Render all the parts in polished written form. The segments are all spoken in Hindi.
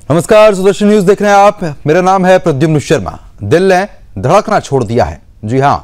नमस्कार, सुदर्शन न्यूज देख रहे हैं आप। मेरा नाम है प्रद्युम्न शर्मा। दिल ने धड़कना छोड़ दिया है। जी हां,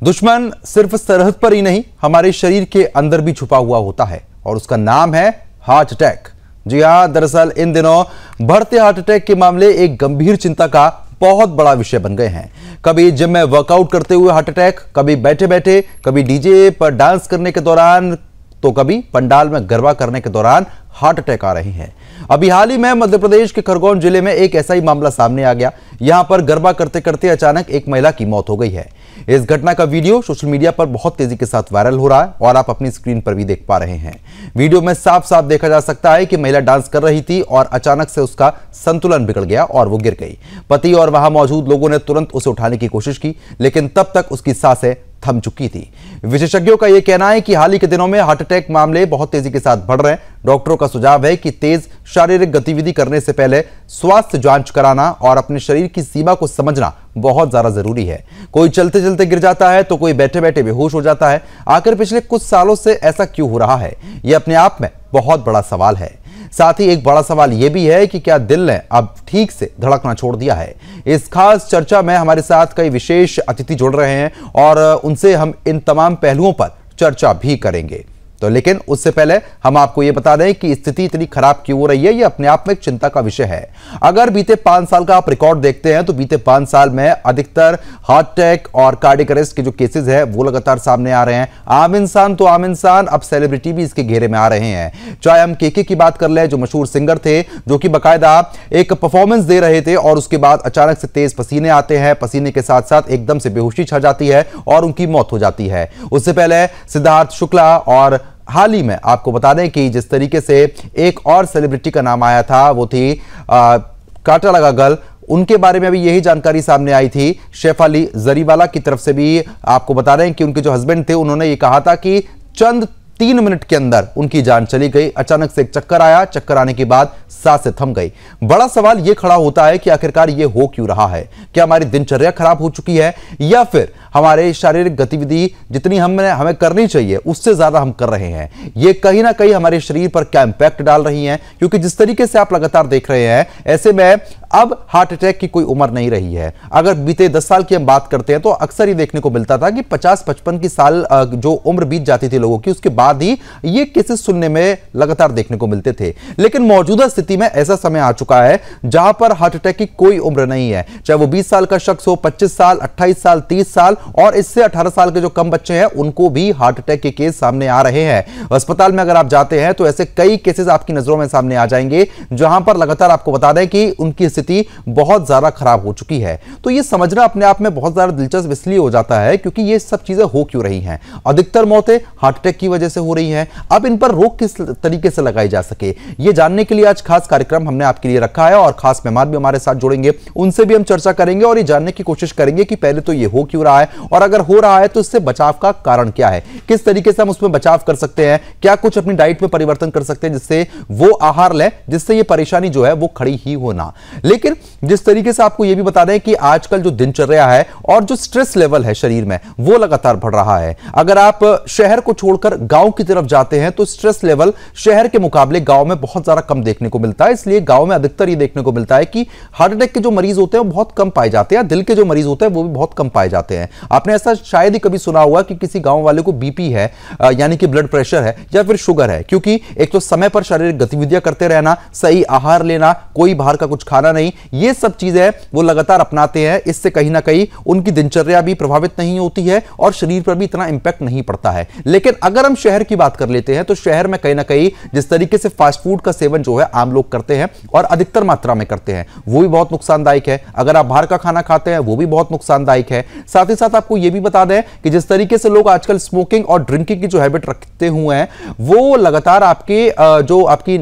दुश्मन सिर्फ सरहद पर ही नहीं, हमारे शरीर के अंदर भी छुपा हुआ होता है और उसका नाम है हार्ट अटैक। जी हां, दरअसल इन दिनों बढ़ते हार्ट अटैक के मामले एक गंभीर चिंता का बहुत बड़ा विषय बन गए हैं। कभी जिम में वर्कआउट करते हुए हार्ट अटैक, कभी बैठे बैठे, कभी डीजे पर डांस करने के दौरान, तो कभी पंडाल में गरबा करने के दौरान हार्ट अटैक आ रही हैं। अभी हाल ही में मध्य प्रदेश के खरगोन जिले में एक ऐसा ही मामला सामने आ गया। यहां पर गरबा करते करते अचानक एक महिला की मौत हो गई है। इस घटना का वीडियो सोशल मीडिया पर बहुत तेजी के साथ वायरल हो रहा है और आप अपनी स्क्रीन पर भी देख पा रहे हैं। वीडियो में साफ साफ देखा जा सकता है कि महिला डांस कर रही थी और अचानक से उसका संतुलन बिगड़ गया और वो गिर गई। पति और वहां मौजूद लोगों ने तुरंत उसे उठाने की कोशिश की, लेकिन तब तक उसकी सांसें थम चुकी थी। विशेषज्ञों का यह कहना है कि हाल ही के दिनों में हार्ट अटैक मामले बहुत तेजी के साथ बढ़ रहे हैं। डॉक्टरों का सुझाव है कि तेज शारीरिक गतिविधि करने से पहले स्वास्थ्य जांच कराना और अपने शरीर की सीमा को समझना बहुत ज्यादा जरूरी है। कोई चलते चलते गिर जाता है तो कोई बैठे बैठे बेहोश हो जाता है। आखिर पिछले कुछ सालों से ऐसा क्यों हो रहा है, यह अपने आप में बहुत बड़ा सवाल है। साथ ही एक बड़ा सवाल यह भी है कि क्या दिल ने अब ठीक से धड़कना छोड़ दिया है। इस खास चर्चा में हमारे साथ कई विशेष अतिथि जुड़ रहे हैं और उनसे हम इन तमाम पहलुओं पर चर्चा भी करेंगे। तो लेकिन उससे पहले हम आपको यह बता दें कि स्थिति इतनी खराब क्यों हो रही है, यह अपने आप में एक चिंता का विषय है। अगर बीते 5 साल का आप रिकॉर्ड देखते हैं तो बीते 5 साल में अधिकतर हार्ट अटैक और कार्डियक अरेस्ट के जो केसेस है वो लगातार सामने आ रहे हैं। आम इंसान तो आम इंसान, अब सेलिब्रिटी भी इसके घेरे में आ रहे हैं। चाहे हम केके की बात कर लें, जो मशहूर सिंगर थे, जो कि बाकायदा एक परफॉर्मेंस दे रहे थे और उसके बाद अचानक से तेज पसीने आते हैं, पसीने के साथ साथ एकदम से बेहोशी छा जाती है और उनकी मौत हो जाती है। उससे पहले सिद्धार्थ शुक्ला और हाल ही में आपको बता दें कि जिस तरीके से एक और सेलिब्रिटी का नाम आया था वो थी कांटा लगा गर्ल, उनके बारे में भी यही जानकारी सामने आई थी। शेफाली जरीवाला की तरफ से भी आपको बता रहे हैं कि उनके जो हस्बैंड थे उन्होंने ये कहा था कि चंद 3 मिनट के अंदर उनकी जान चली गई। अचानक से एक चक्कर आया, चक्कर आने के बाद सांसें थम गई। बड़ा सवाल यह खड़ा होता है कि आखिरकार यह हो क्यों रहा है। क्या हमारी दिनचर्या खराब हो चुकी है या फिर हमारे शारीरिक गतिविधि जितनी हमें करनी चाहिए उससे ज्यादा हम कर रहे हैं। ये कहीं ना कहीं हमारे शरीर पर क्या इंपैक्ट डाल रही हैं, क्योंकि जिस तरीके से आप लगातार देख रहे हैं, ऐसे में अब हार्ट अटैक की कोई उम्र नहीं रही है। अगर बीते 10 साल की हम बात करते हैं तो अक्सर ये देखने को मिलता था कि 50-55 की साल जो उम्र बीत जाती थी लोगों की, उसके बाद ही ये केसेस सुनने में लगातार देखने को मिलते थे। लेकिन मौजूदा स्थिति में ऐसा समय आ चुका है जहां पर हार्ट अटैक की कोई उम्र नहीं है। चाहे वो 20 साल का शख्स हो, 25 साल, 28 साल, 30 साल और इससे 18 साल के जो कम बच्चे हैं उनको भी हार्ट अटैक के केस सामने आ रहे हैं। अस्पताल में अगर आप जाते हैं तो ऐसे कई केसेस आपकी नजरों में सामने आ जाएंगे जहां पर लगातार आपको बता दें कि उनकी स्थिति बहुत ज्यादा खराब हो चुकी है। तो यह समझना अपने आप में बहुत ज्यादा दिलचस्प इसलिए हो जाता है क्योंकि ये सब चीजें हो क्यों रही हैं। अधिकतर मौतें हार्ट अटैक की वजह से हो रही हैं। अब इन पर रोक किस तरीके से लगाई जा सके, यह जानने के लिए आज खास कार्यक्रम हमने आपके लिए रखा है और खास मेहमान भी हमारे साथ जुड़ेंगे। उनसे भी हम चर्चा करेंगे और ये जानने की कोशिश करेंगे कि पहले तो ये हो क्यों रहा है और अगर हो रहा है तो इससे बचाव का कारण क्या है, किस तरीके से हम उसमें बचाव कर सकते हैं, क्या कुछ अपनी डाइट में परिवर्तन कर सकते हैं जिससे वो आहार लें जिससे ये परेशानी जो है वो खड़ी ही होना। लेकिन जिस तरीके से आपको यह भी बता दें कि आजकल जो दिनचर्या है और जो स्ट्रेस लेवल है शरीर में वो लगातार बढ़ रहा है। अगर आप शहर को छोड़कर गांव की तरफ जाते हैं तो स्ट्रेस लेवल शहर के मुकाबले गांव में बहुत ज्यादा कम देखने को मिलता है। इसलिए गांव में अधिकतर ये देखने को मिलता है कि हार्ट अटैक के जो मरीज होते हैं वो बहुत कम पाए जाते हैं, दिल के जो मरीज होते हैं वो भी बहुत कम पाए जाते हैं। आपने ऐसा शायद ही कभी सुना होगा कि किसी गांव वाले को बीपी है यानी कि ब्लड प्रेशर है या फिर शुगर है, क्योंकि एक तो समय पर शारीरिक गतिविधियां करते रहना, सही आहार लेना, कोई बाहर का कुछ खाना नहीं, ये सब चीजें वो लगातार अपनाते हैं। इससे कहीं ना कहीं उनकी दिनचर्या भी प्रभावित नहीं होती है और शरीर पर भी इतना इंपैक्ट नहीं पड़ता है। लेकिन अगर हम शहर की बात कर लेते हैं तो शहर में कहीं ना कहीं जिस तरीके से फास्ट फूड का सेवन जो है आम लोग करते हैं और अधिकतर मात्रा में करते हैं वो भी बहुत नुकसानदायक है। अगर आप बाहर का खाना खाते हैं वो भी बहुत नुकसानदायक है। साथ ही साथ आपको यह भी बता दें कि जिस तरीके से लोग आजकल स्मोकिंग और ड्रिंकिंग की जो हैबिट रखते हुए हैं वो लगातार आपके जो आपकी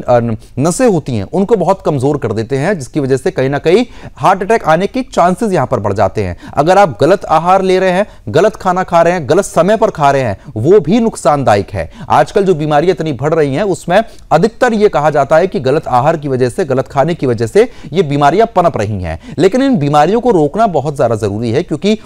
नसें होती हैं उनको बहुत कमजोर कर देते हैं, जिसकी वजह से कहीं ना कहीं हार्ट अटैक आने के चांसेस यहां पर बढ़ जाते हैं। अगर आप गलत आहार ले रहे हैं, गलत खाना खा रहे हैं, गलत समय पर खा रहे हैं, वो भी नुकसानदायक है। आजकल जो बीमारियां इतनी बढ़ रही हैं उसमें अधिकतर यह कहा जाता है कि गलत आहार की वजह से, गलत खाने की वजह से ये बीमारियां पनप रही हैं। लेकिन इन बीमारियों को रोकना बहुत ज्यादा जरूरी है क्योंकि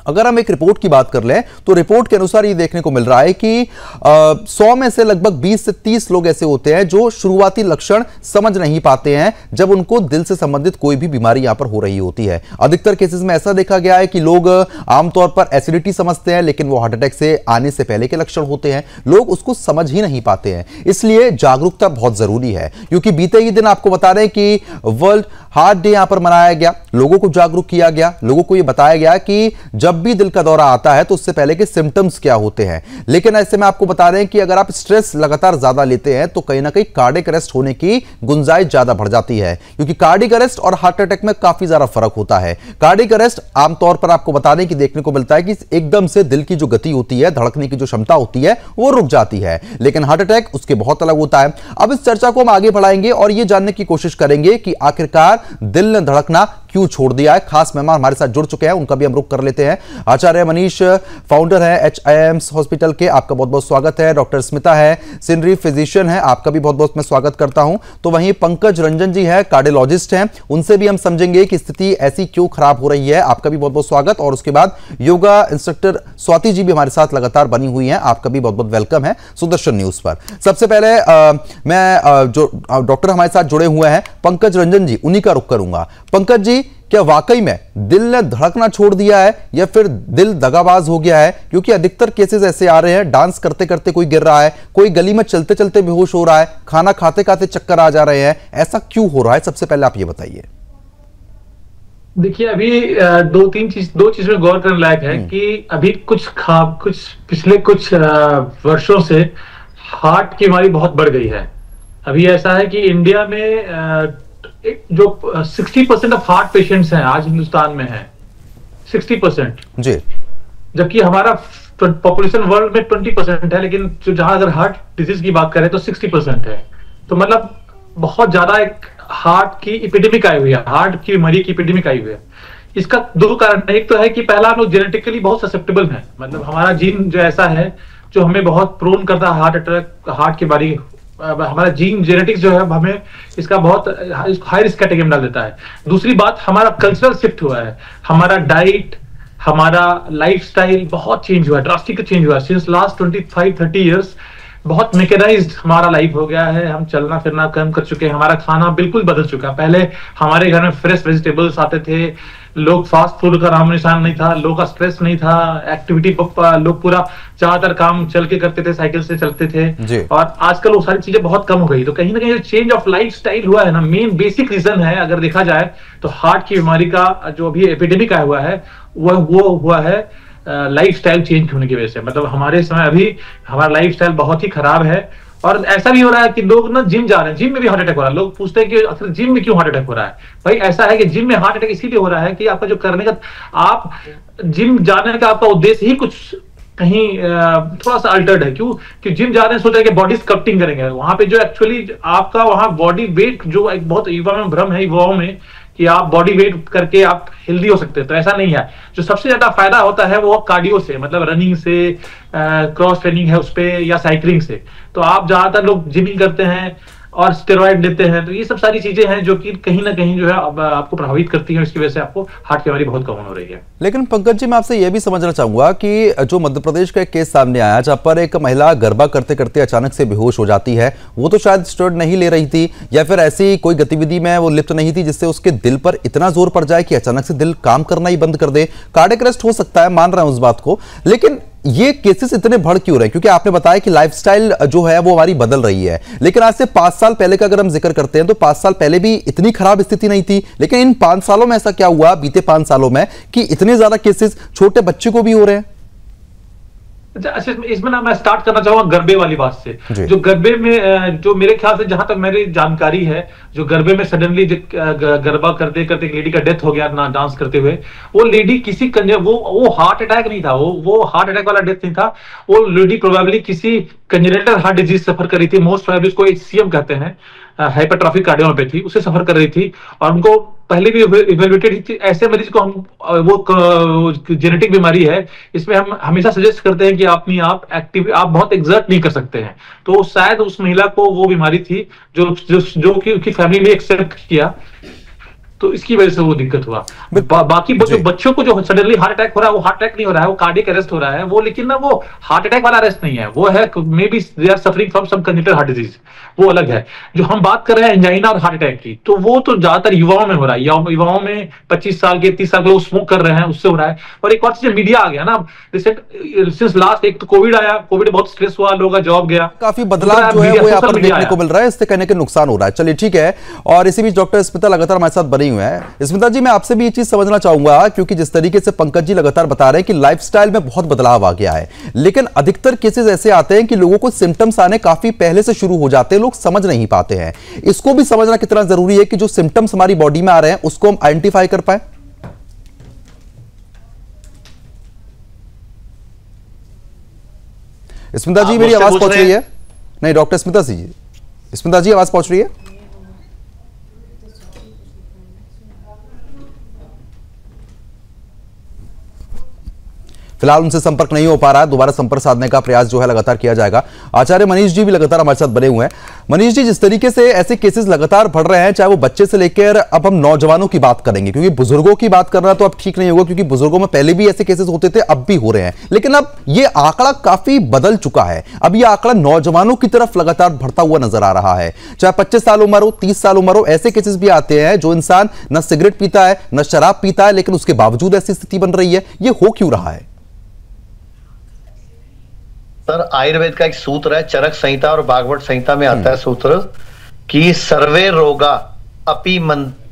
अगर हम एक रिपोर्ट की बात कर लें तो रिपोर्ट के अनुसार ये देखने को मिल रहा है कि 100 में से लगभग 20 से 30 लोग ऐसे होते हैं जो शुरुआती लक्षण समझ नहीं पाते हैं जब उनको दिल से संबंधित कोई भी बीमारी यहां पर हो रही होती है। अधिकतर केसेस में ऐसा देखा गया है कि लोग आमतौर पर एसिडिटी समझते हैं, लेकिन वो हार्ट अटैक से आने से पहले के लक्षण होते हैं, लोग उसको समझ ही नहीं पाते हैं। इसलिए जागरूकता बहुत जरूरी है, क्योंकि बीते ही दिन आपको बता रहे हैं कि वर्ल्ड हार्ट डे यहां पर मनाया गया, लोगों को जागरूक किया गया, लोगों को यह बताया गया कि जब भी दिल का दौरा आता है तो उससे पहले के सिम्टम्स क्या होते हैं। लेकिन ऐसे में आपको बता रहे हैं कि अगर आप स्ट्रेस लगातार ज्यादा लेते हैं तो कहीं ना कहीं कार्डियक अरेस्ट होने की गुंजाइश ज्यादा बढ़ जाती है, क्योंकि कार्डियक अरेस्ट और हार्ट अटैक में काफी ज्यादा फर्क होता है। कार्डियक अरेस्ट आमतौर पर आपको बता दें कि देखने को मिलता है कि एकदम से दिल की जो गति होती है, धड़कने की जो क्षमता होती है वो रुक जाती है, लेकिन हार्ट अटैक उसके बहुत अलग होता है। अब इस चर्चा को हम आगे बढ़ाएंगे और यह जानने की कोशिश करेंगे कि आखिरकार दिल ने धड़कना क्यों छोड़ दिया है। खास मेहमान हमारे साथ जुड़ चुके हैं, उनका भी हम रुख कर लेते हैं। आचार्य मनीष फाउंडर है HIMS हॉस्पिटल के, आपका बहुत बहुत स्वागत है। डॉक्टर स्मिता है, सीनरी फिजिशियन है, आपका भी बहुत बहुत मैं स्वागत करता हूं। तो वहीं पंकज रंजन जी है, कार्डियोलॉजिस्ट हैं, उनसे भी हम समझेंगे कि स्थिति ऐसी क्यों खराब हो रही है। आपका भी बहुत बहुत स्वागत। और उसके बाद योगा इंस्ट्रक्टर स्वाति जी भी हमारे साथ लगातार बनी हुई हैं, आपका भी बहुत बहुत वेलकम है सुदर्शन न्यूज पर। सबसे पहले मैं जो डॉक्टर हमारे साथ जुड़े हुए हैं पंकज रंजन जी, उन्हीं का रुख करूंगा। पंकज जी, क्या वाकई में दिल ने धड़कना छोड़ दिया है या फिर दिल दगाबाज हो गया है? क्योंकि अधिकतर केसेस ऐसे आ रहे हैं, डांस करते करते कोई गिर रहा है, कोई गली में चलते चलते बेहोश हो रहा है, खाना खाते खाते चक्कर आ जा रहे हैं, ऐसा क्यों हो रहा है? सबसे पहले आप ये बताइए। देखिए, अभी दो चीज में गौर करने लायक है कि अभी कुछ पिछले कुछ वर्षों से हार्ट की बीमारी बहुत बढ़ गई है। अभी ऐसा है कि इंडिया में जो 60% ऑफ हार्ट पेशेंट्स हैं आज हिंदुस्तान में है, 60% जी, जबकि हमारा पॉपुलेशन वर्ल्ड में 20% है, लेकिन जो जहां अगर हार्ट डिजीज की बात करें तो 60% है। तो मतलब बहुत ज्यादा एक हार्ट की एपिडेमिक आई हुई है, हार्ट की बीमारी की एपिडेमिक आई हुई है। इसका दो कारण है। एक तो है कि पहला, हम लोग जेनेटिकली बहुत ससेप्टेबल हैं, मतलब हमारा जीन जो ऐसा है जो हमें बहुत प्रोन करता है हार्ट अटैक, हार्ट की बीमारी। हमारा जीन जेनेटिक्स जो है हमें इसका बहुत हाई रिस्क कैटेगरी में डाल देता है। दूसरी बात, हमारा कल्चरल शिफ्ट हुआ है, हमारा डाइट, हमारा लाइफस्टाइल बहुत चेंज हुआ है, ड्रास्टिक चेंज हुआ है। सिंस लास्ट 25-30 ईयर्स बहुत मैकेनाइज्ड हमारा लाइफ हो गया है, हम चलना फिरना कम कर चुके हैं, हमारा खाना बिल्कुल बदल चुका है। पहले हमारे घर में फ्रेश वेजिटेबल्स आते थे, लोग फास्ट फूड का नाम निशान नहीं था, लोगों का स्ट्रेस नहीं था, एक्टिविटी लोग पूरा ज्यादातर काम चल के करते थे, साइकिल से चलते थे। और आजकल वो सारी चीजें बहुत कम हो गई। तो कहीं ना कहीं जो चेंज ऑफ लाइफ स्टाइल हुआ है ना, मेन बेसिक रीजन है अगर देखा जाए तो हार्ट की बीमारी का जो अभी एपिडेमिक आया हुआ है वो हुआ है लाइफस्टाइल चेंज होने की वजह से। मतलब हमारे समय अभी हमारा लाइफस्टाइल बहुत ही खराब है। और ऐसा भी हो रहा है कि लोग ना जिम जा रहे हैं, जिम में भी हार्ट अटैक हो रहा है। लोग पूछते हैं कि अक्सर जिम में क्यों हार्ट अटैक हो रहा है। भाई ऐसा है कि जिम में हार्ट अटैक इसीलिए हो रहा है कि आपका जो करने का, आप जिम जाने का आपका उद्देश्य ही कुछ कहीं थोड़ा सा अल्टर्ड है। क्यों? कि जिम जा रहे हैं, सोच रहे हैं कि बॉडी स्कल्पटिंग करेंगे, वहां पे जो एक्चुअली आपका वहां बॉडी वेट जो एक बहुत युवा में भ्रम है युवाओं में कि आप बॉडी वेट करके आप हेल्दी हो सकते हैं, तो ऐसा नहीं है। जो सबसे ज्यादा फायदा होता है वो कार्डियो से, मतलब रनिंग से, क्रॉस ट्रेनिंग है उस पे, या साइकिलिंग से। तो आप ज्यादातर लोग जिमिंग करते हैं और स्टेरॉइड लेते हैं, तो ये सब सारी चीजें हैं जो कि कहीं ना कहीं जो है अब आपको प्रभावित करती हैं, इसकी वजह से आपको हार्ट की बीमारी बहुत कॉमन हो रही है। लेकिन पंकज जी, मैं आपसे यह भी समझना चाहूंगा कि जो मध्य प्रदेश का एक केस सामने आया जहां पर एक महिला गरबा करते करते अचानक से बेहोश हो जाती है, वो तो शायद स्टेरॉइड नहीं ले रही थी या फिर ऐसी कोई गतिविधि में वो लिप्त नहीं थी जिससे उसके दिल पर इतना जोर पड़ जाए कि अचानक से दिल काम करना ही बंद कर दे। कार्डियक अरेस्ट हो सकता है, मान रहा हूं उस बात को, लेकिन ये केसेस इतने बढ़ क्यों रहे? क्योंकि आपने बताया कि लाइफस्टाइल जो है वो हमारी बदल रही है, लेकिन आज से 5 साल पहले का अगर हम जिक्र करते हैं तो 5 साल पहले भी इतनी खराब स्थिति नहीं थी, लेकिन इन 5 सालों में ऐसा क्या हुआ, बीते 5 सालों में, कि इतने ज्यादा केसेस छोटे बच्चे को भी हो रहे हैं? अच्छा, इसमें ना मैं स्टार्ट करना चाहूंगा गरबे वाली बात से। जो गरबे में, जो मेरे ख्याल से जहां तक मेरी जानकारी है, जो गरबे में सडनली गरबा करते करते एक लेडी का डेथ हो गया ना डांस करते हुए, वो लेडी किसी वो हार्ट अटैक नहीं था, वो हार्ट अटैक वाला डेथ नहीं था। वो लेडी प्रोबेबली किसी कंजेनिटल हार्ट डिजीज सफर कर रही थी, मोस्ट प्रोबेबली उसको HCM कहते हैं, हाइपरट्रॉफिक कार्डियोमायोपैथी, उससे सफर कर रही थी। और उनको पहले भी इवेल्युएटेड थी। ऐसे मरीज को हम वो जेनेटिक बीमारी है, इसमें हम हमेशा सजेस्ट करते हैं कि आप बहुत एग्जर्ट नहीं कर सकते हैं। तो शायद उस महिला को वो बीमारी थी जो कि उसकी फैमिली ने एक्सेप्ट किया। तो इसकी वजह से वो दिक्कत हुआ। बाकी जो बच्चों को जो सडनली हार्ट अटैक हो रहा है, वो हार्ट अटैक नहीं हो रहा है, वो कार्डियक अरेस्ट हो रहा है, वो लेकिन ना वो हार्ट अटैक वाला अरेस्ट नहीं है, वो है maybe they are suffering from some congenital heart disease, वो अलग है। जो हम बात कर रहे हैं एंजाइना और हार्ट अटैक की, तो वो तो ज्यादातर युवाओं में हो रहा है, युवाओं में 25 साल के 30 साल के लोग स्मोक कर रहे हैं, उससे हो रहा है। और एक और चीज मीडिया आ गया ना रिसेंट, सिंस लास्ट, एक तो कोविड आया, कोविड बहुत स्ट्रेस हुआ, लोगों का जॉब गया, काफी बदलाव जो है वो यहाँ पर देखने को मिल रहा है, इससे कहने के नुकसान हो रहा है। चलिए ठीक है। और इसी बीच डॉक्टर स्मिता लगातार हमारे साथ बनी हुए हैं। स्मिता जी, मैं आपसे भी ये चीज समझना चाहूंगा, क्योंकि जिस तरीके से पंकज जी लगातार बता रहे हैं कि लाइफस्टाइल में बहुत बदलाव आ गया है, लेकिन अधिकतर केसेस ऐसे आते हैं कि लोगों को सिम्टम्स आने काफी पहले से शुरू हो जाते हैं, लोग समझ नहीं पाते हैं। इसको भी समझना कितना जरूरी है कि जो सिम्टम्स हमारी बॉडी में आ रहे हैं उसको हम आइडेंटिफाई कर पाए। स्मिता जी, मेरी आवाज पहुंच रही है? नहीं डॉक्टर स्मिता जी, स्मिता जी आवाज पहुंच रही है? फिलहाल उनसे संपर्क नहीं हो पा रहा है, दोबारा संपर्क साधने का प्रयास जो है लगातार किया जाएगा। आचार्य मनीष जी भी लगातार हमारे साथ बने हुए हैं। मनीष जी, जिस तरीके से ऐसे केसेस लगातार बढ़ रहे हैं, चाहे वो बच्चे से लेकर अब हम नौजवानों की बात करेंगे, क्योंकि बुजुर्गों की बात करना तो अब ठीक नहीं होगा, क्योंकि बुजुर्गों में पहले भी ऐसे केसेस होते थे, अब भी हो रहे हैं, लेकिन अब ये आंकड़ा काफी बदल चुका है। अब ये आंकड़ा नौजवानों की तरफ लगातार बढ़ता हुआ नजर आ रहा है, चाहे 25 साल उम्र हो, 30 साल उम्र हो, ऐसे केसेस भी आते हैं जो इंसान न सिगरेट पीता है न शराब पीता है, लेकिन उसके बावजूद ऐसी स्थिति बन रही है। ये हो क्यों रहा है? सर, आयुर्वेद का एक सूत्र है, चरक संहिता और भागवत संहिता में आता है सूत्र कि सर्वे रोगा अपि मंचते।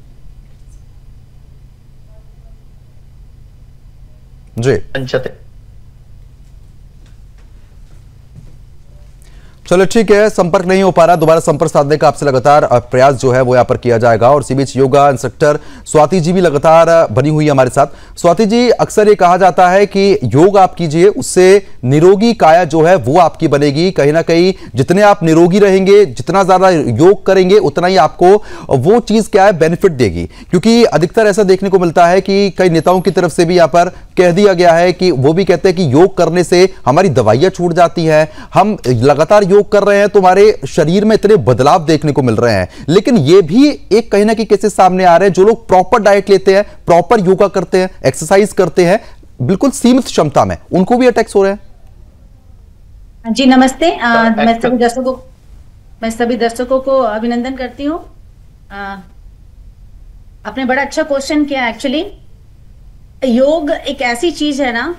चलो ठीक है, संपर्क नहीं हो पा रहा, दोबारा संपर्क साधने का आपसे लगातार प्रयास जो है वो यहाँ पर किया जाएगा। और इसी बीच योगा इंस्ट्रक्टर स्वाति जी भी लगातार बनी हुई है हमारे साथ। स्वाति जी, अक्सर ये कहा जाता है कि योग आप कीजिए, उससे निरोगी काया जो है वो आपकी बनेगी। कहीं ना कहीं जितने आप निरोगी रहेंगे, जितना ज्यादा योग करेंगे, उतना ही आपको वो चीज क्या है बेनिफिट देगी। क्योंकि अधिकतर ऐसा देखने को मिलता है कि कई नेताओं की तरफ से भी यहाँ पर कह दिया गया है कि वो भी कहते हैं कि योग करने से हमारी दवाइयां छूट जाती हैं, हम लगातार योग कर रहे हैं तो हमारे शरीर में इतने बदलाव देखने को मिल रहे हैं। लेकिन ये भी एक कहीं ना कहीं केसेस सामने आ रहे हैं, जो लोग प्रॉपर डाइट लेते हैं, प्रॉपर योगा करते हैं, एक्सरसाइज करते हैं, बिल्कुल सीमित क्षमता में, उनको भी अटैक्स हो रहे हैं। जी नमस्ते। मैं सभी दर्शकों को अभिनंदन करती हूँ। आपने बड़ा अच्छा क्वेश्चन किया। एक्चुअली योग एक ऐसी चीज है ना,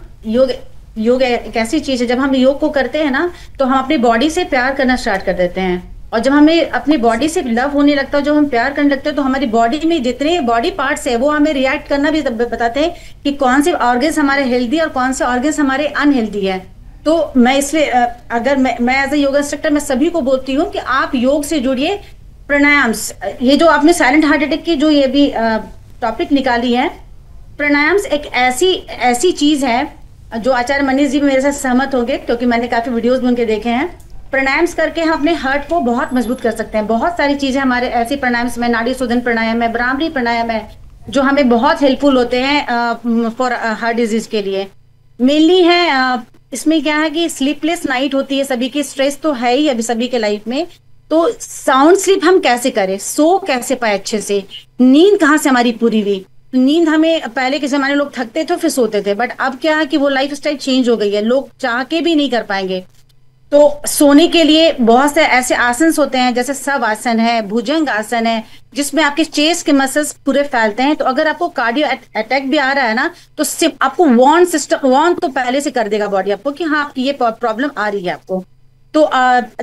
योग एक ऐसी चीज है, जब हम योग को करते हैं ना तो हम अपनी बॉडी से प्यार करना स्टार्ट कर देते हैं। और जब हमें अपनी बॉडी से लव होने लगता है, जब हम प्यार करने लगते हैं, तो हमारी बॉडी में जितने बॉडी पार्ट्स है वो हमें रिएक्ट करना भी बताते हैं कि कौन से ऑर्गन्स हमारे हेल्दी और कौन से ऑर्गन्स हमारे अनहेल्दी है। तो मैं इसलिए अगर मैं एज ए योगा इंस्ट्रक्टर मैं सभी को बोलती हूँ कि आप योग से जुड़िए। प्राणायाम्स, ये जो आपने साइलेंट हार्ट अटैक की जो ये भी टॉपिक निकाली है, प्राणायाम्स एक ऐसी चीज है जो आचार्य मनीष जी भी मेरे साथ सहमत होंगे, क्योंकि मैंने काफी वीडियोस भी उनके देखे हैं। प्राणायाम्स करके हम अपने हार्ट को बहुत मजबूत कर सकते हैं। बहुत सारी चीजें हमारे ऐसे प्राणायाम्स में, नाड़ी शोधन प्राणायाम है, ब्राह्मणी प्राणायाम है, जो हमें बहुत हेल्पफुल होते हैं फॉर हार्ट डिजीज के लिए। मेनली है इसमें क्या है कि स्लीपलेस नाइट होती है सभी की, स्ट्रेस तो है ही अभी सभी के लाइफ में। तो साउंड स्लीप हम कैसे करें, सो कैसे पाए अच्छे से, नींद कहाँ से हमारी पूरी हुई। नींद हमें पहले के जमाने लोग थकते थे फिर सोते थे, बट अब क्या है कि वो लाइफ स्टाइल चेंज हो गई है, लोग चाह के भी नहीं कर पाएंगे। तो सोने के लिए बहुत से ऐसे आसन होते हैं, जैसे सब आसन है, भुजंग आसन है, जिसमें आपके चेस्ट के मसल्स पूरे फैलते हैं। तो अगर आपको कार्डियो अटैक भी आ रहा है ना, तो सिर्फ आपको वार्न तो पहले से कर देगा बॉडी आपको कि हाँ आपकी ये प्रॉब्लम आ रही है आपको। तो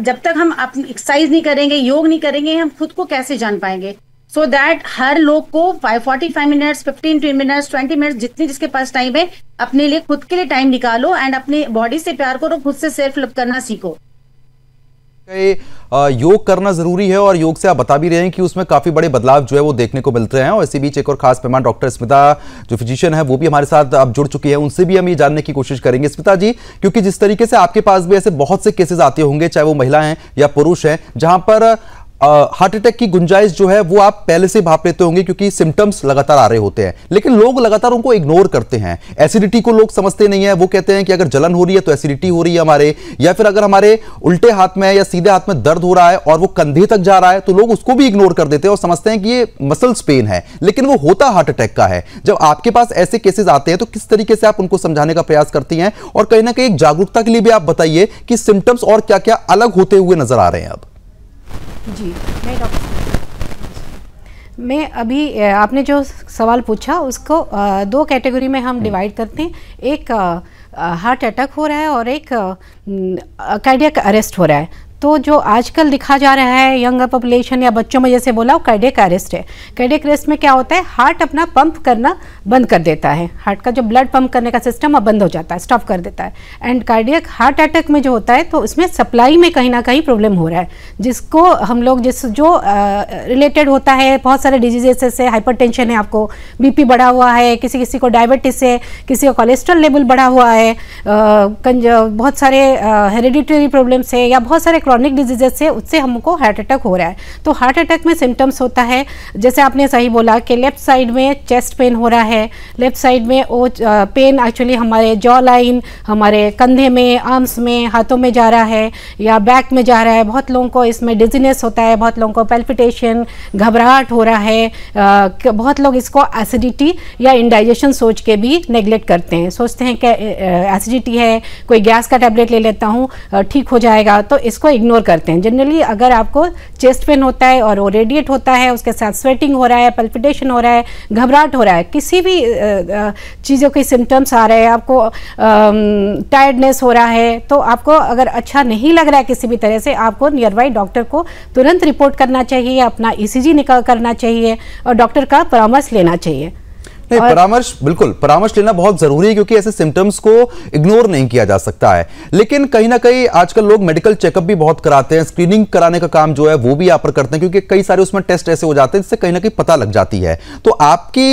जब तक हम एक्सरसाइज नहीं करेंगे, योग नहीं करेंगे, हम खुद को कैसे जान पाएंगे। सो दैट हर लोग को 45 मिनट्स, 15 मिनट्स, 20 मिनट्स, जितनी जिसके पास टाइम है, अपने लिए खुद के लिए टाइम निकालो एंड अपने बॉडी से प्यार करो, खुद से सेल्फ लव करना सीखो। योग करना जरूरी है और योग से आप बता भी रहे हैं कि उसमें काफी बड़े बदलाव जो है वो देखने को मिलते हैं। और इसी बीच एक और खास मेहमान डॉक्टर स्मिता जो फिजिशियन है वो भी हमारे साथ अब जुड़ चुकी है, उनसे भी हम ये जानने की कोशिश करेंगे। स्मिता जी, क्योंकि जिस तरीके से आपके पास भी ऐसे बहुत से केसेस आते होंगे, चाहे वो महिला हैं या पुरुष हैं, जहां पर हार्ट अटैक की गुंजाइश जो है वो आप पहले से भाप लेते होंगे क्योंकि सिम्टम्स लगातार आ रहे होते हैं, लेकिन लोग लगातार उनको इग्नोर करते हैं। एसिडिटी को लोग समझते नहीं है, वो कहते हैं कि अगर जलन हो रही है तो एसिडिटी हो रही है हमारे, या फिर अगर हमारे उल्टे हाथ में या सीधे हाथ में दर्द हो रहा है और वो कंधे तक जा रहा है तो लोग उसको भी इग्नोर कर देते हैं और समझते हैं कि ये मसल्स पेन है, लेकिन वो होता हार्ट अटैक का है। जब आपके पास ऐसे केसेस आते हैं तो किस तरीके से आप उनको समझाने का प्रयास करती हैं, और कहीं ना कहीं एक जागरूकता के लिए भी आप बताइए कि सिम्टम्स और क्या क्या अलग होते हुए नजर आ रहे हैं अब? जी, मैं अभी आपने जो सवाल पूछा उसको दो कैटेगरी में हम डिवाइड करते हैं। एक हार्ट अटैक हो रहा है और एक कार्डियक अरेस्ट हो रहा है। तो जो आजकल दिखा जा रहा है यंग पॉपुलेशन या बच्चों में, जैसे बोला, वो कार्डियक अरेस्ट है। कार्डियक अरेस्ट में क्या होता है, हार्ट अपना पंप करना बंद कर देता है, हार्ट का जो ब्लड पंप करने का सिस्टम अब बंद हो जाता है, स्टॉप कर देता है। एंड कार्डियक हार्ट अटैक में जो होता है तो उसमें सप्लाई में कहीं ना कहीं प्रॉब्लम हो रहा है, जिसको हम लोग जो रिलेटेड होता है बहुत सारे डिजीजेस से। हाइपरटेंशन है, आपको बीपी बढ़ा हुआ है, किसी किसी को डायबिटीज है, किसी को कोलेस्ट्रॉल लेवल बढ़ा हुआ है, बहुत सारे हेरिडिटरी प्रॉब्लम से या बहुत सारे क्रॉनिक डिजीजेस से, उससे हमको हार्ट अटैक हो रहा है। तो हार्ट अटैक में सिम्टम्स होता है, जैसे आपने सही बोला कि लेफ्ट साइड में चेस्ट पेन हो रहा है, लेफ्ट साइड में वो पेन एक्चुअली हमारे जॉ लाइन, हमारे कंधे में, आर्म्स में, हाथों में जा रहा है या बैक में जा रहा है। बहुत लोगों को इसमें डिजीनेस होता है, बहुत लोगों को पैल्पिटेशन, घबराहट हो रहा है। बहुत लोग इसको एसिडिटी या इंडाइजेशन सोच के भी नेग्लेक्ट करते हैं, सोचते हैं कि एसिडिटी है, कोई गैस का टैबलेट ले लेता हूँ ठीक हो जाएगा, तो इसको इग्नोर करते हैं। जनरली अगर आपको चेस्ट पेन होता है और वो रेडिएट होता है, उसके साथ स्वेटिंग हो रहा है, पल्पिटेशन हो रहा है, घबराहट हो रहा है, किसी भी चीज़ों के सिम्टम्स आ रहे हैं, आपको टायर्डनेस हो रहा है, तो आपको अगर अच्छा नहीं लग रहा है किसी भी तरह से, आपको नियर बाई डॉक्टर को तुरंत रिपोर्ट करना चाहिए, अपना ECG निकाल करना चाहिए और डॉक्टर का परामर्श लेना चाहिए। नहीं, परामर्श, बिल्कुल परामर्श लेना बहुत जरूरी है क्योंकि ऐसे सिम्टम्स को इग्नोर नहीं किया जा सकता है। लेकिन कहीं ना कहीं आजकल लोग मेडिकल चेकअप भी बहुत कराते हैं, स्क्रीनिंग कराने का काम जो है वो भी यहाँ पर करते हैं क्योंकि कई सारे उसमें टेस्ट ऐसे हो जाते हैं जिससे कहीं ना कहीं पता लग जाती है। तो आपकी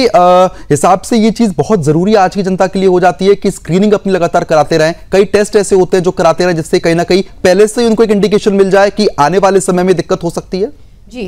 हिसाब से ये चीज बहुत जरूरी आज की जनता के लिए हो जाती है कि स्क्रीनिंग अपनी लगातार कराते रहें। कई टेस्ट ऐसे होते हैं जो कराते रहें जिससे कहीं ना कहीं पहले से उनको एक इंडिकेशन मिल जाए कि आने वाले समय में दिक्कत हो सकती है। जी,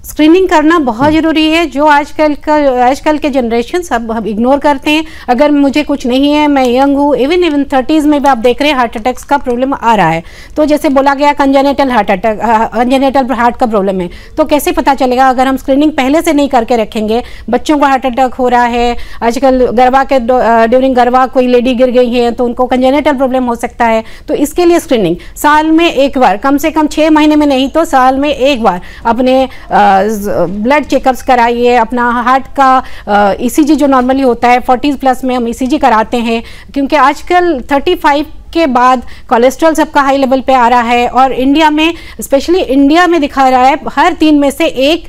स्क्रीनिंग करना बहुत ज़रूरी है, जो आजकल के जनरेशन सब हम इग्नोर करते हैं। अगर मुझे कुछ नहीं है, मैं यंग हूँ, इवन 30s में भी आप देख रहे हैं हार्ट अटैक्स का प्रॉब्लम आ रहा है। तो जैसे बोला गया congenital heart attack, congenital heart का प्रॉब्लम है, तो कैसे पता चलेगा अगर हम स्क्रीनिंग पहले से नहीं करके रखेंगे। बच्चों को हार्ट अटैक हो रहा है, आजकल गरबा के ड्यूरिंग गरबा कोई लेडी गिर गई है तो उनको कंजेनिटल प्रॉब्लम हो सकता है। तो इसके लिए स्क्रीनिंग साल में एक बार, कम से कम 6 महीने में नहीं तो साल में एक बार अपने ब्लड चेकअप्स कराइए। अपना हार्ट का ECG जो नॉर्मली होता है 40 प्लस में हम ECG कराते हैं, क्योंकि आजकल 35 के बाद कोलेस्ट्रॉल सबका हाई लेवल पे आ रहा है और इंडिया में, स्पेशली इंडिया में दिखा रहा है हर 3 में से एक